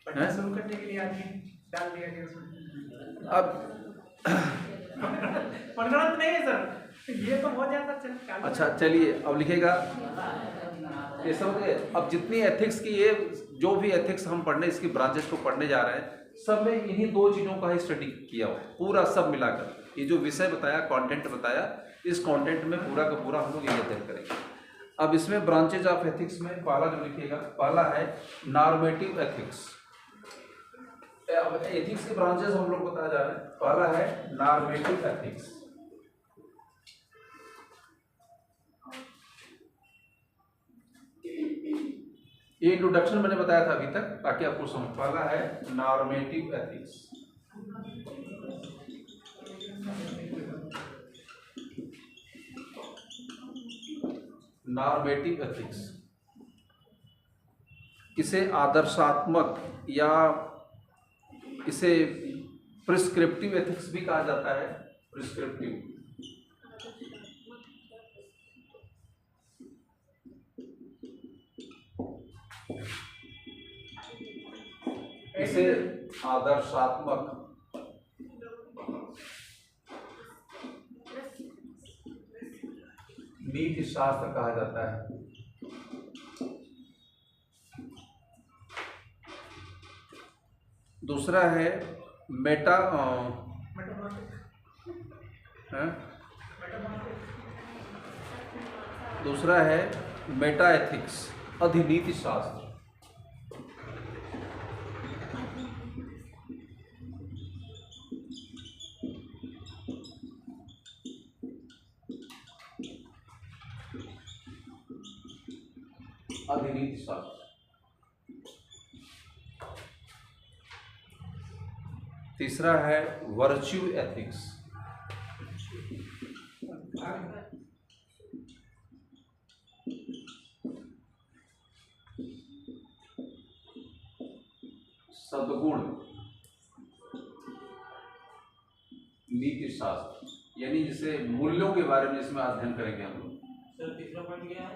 भट्टा शुरू करने के लिए आदमी डाल दिया गया उसमें। अब मनगढ़ंत नहीं है सर, ये तो बहुत ज्यादा चल। अच्छा चलिए, अब लिखेगा ये सब। अब जितनी एथिक्स की ये जो भी एथिक्स हम पढ़ने, इसकी ब्रांचेस को पढ़ने जा रहे हैं, सब में इन्हीं 2 चीज़ों का ही स्टडी किया हुआ पूरा, सब मिलाकर। ये जो विषय बताया, कंटेंट बताया, इस कंटेंट में पूरा का पूरा हम लोग ये अध्ययन करेंगे। अब इसमें ब्रांचेज ऑफ एथिक्स में पहला जो लिखिएगा, पहला है नॉर्मेटिव एथिक्स। एथिक्स के ब्रांचेस हम लोग बताया जा रहे हैं। पहला है नॉर्मेटिव एथिक्स। ये इंट्रोडक्शन मैंने बताया था अभी तक, ताकि आपको समझ। पहला है नॉर्मेटिव एथिक्स। नॉर्मेटिव एथिक्स इसे आदर्शात्मक या इसे प्रिस्क्रिप्टिव एथिक्स भी कहा जाता है। प्रिस्क्रिप्टिव, इसे आदर्शात्मक नीति शास्त्र कहा जाता है। दूसरा है मेटा दूसरा है मेटा एथिक्स, अधिनीति शास्त्र। अधिनीति शास्त्र। तीसरा है वर्च्यू एथिक्स। सद्गुण नीति शास्त्र, यानी जिसे मूल्यों के बारे में इसमें अध्ययन करेंगे हम लोग। सर तीसरा पॉइंट क्या है?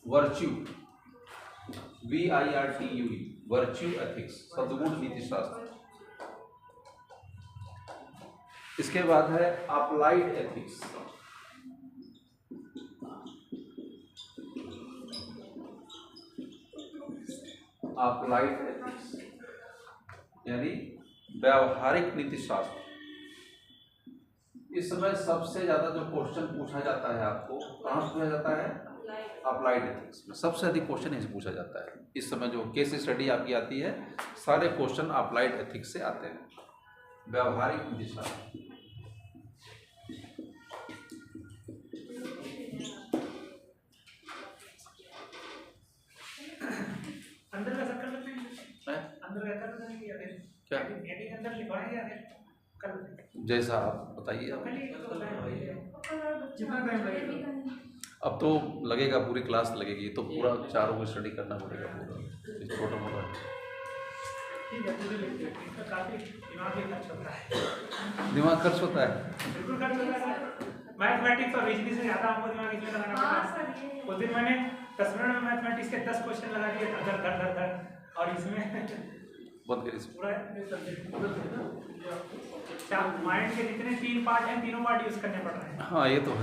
वर्च्यू, VIRTUE, वर्च्यू एथिक्स, सद्गुण नीति शास्त्र। इसके बाद है अप्लाइड एथिक्स। अप्लाइड एथिक्स यानी व्यावहारिक नीति शास्त्र। इस समय सबसे ज्यादा जो क्वेश्चन पूछा जाता है आपको, कहाँ से पूछा जाता है? अप्लाइड एथिक्स में सबसे अधिक क्वेश्चन इसे पूछा जाता है। इस समय जो केस स्टडी आपकी आती है, सारे क्वेश्चन अप्लाइड एथिक्स से आते हैं। व्यावहारिक नीति शास्त्र। अंदर का सर्कल में अंदर का कर देंगे आगे, क्या हेडिंग अंदर लिखवाएंगे आगे कल, जैसा आप बताइए। जितना टाइम लगेगा अब तो लगेगा, पूरी क्लास लगेगी, तो पूरा चारों को स्टडी करना पड़ेगा पूरा, छोटा मोटा। ठीक है, पूरे लिख देते हैं। इसका काफी दिमाग भी खर्च होता है। दिमाग खर्च होता है, बिल्कुल खर्च होता है। मैथमेटिक्स और रीजनिंग से ज्यादा हमको दिमाग इसमें लगाना पड़ता है। उस दिन मैंने 10 मिनट में मैथमेटिक्स के 10 क्वेश्चन लगा दिए धर धर धर धर, और इसमें बंद करिए। पूरा माइंड के जितने 3 पार्ट हैं, तीनों पार्ट यूज करने पड़ रहे हैं। हाँ ये तो है।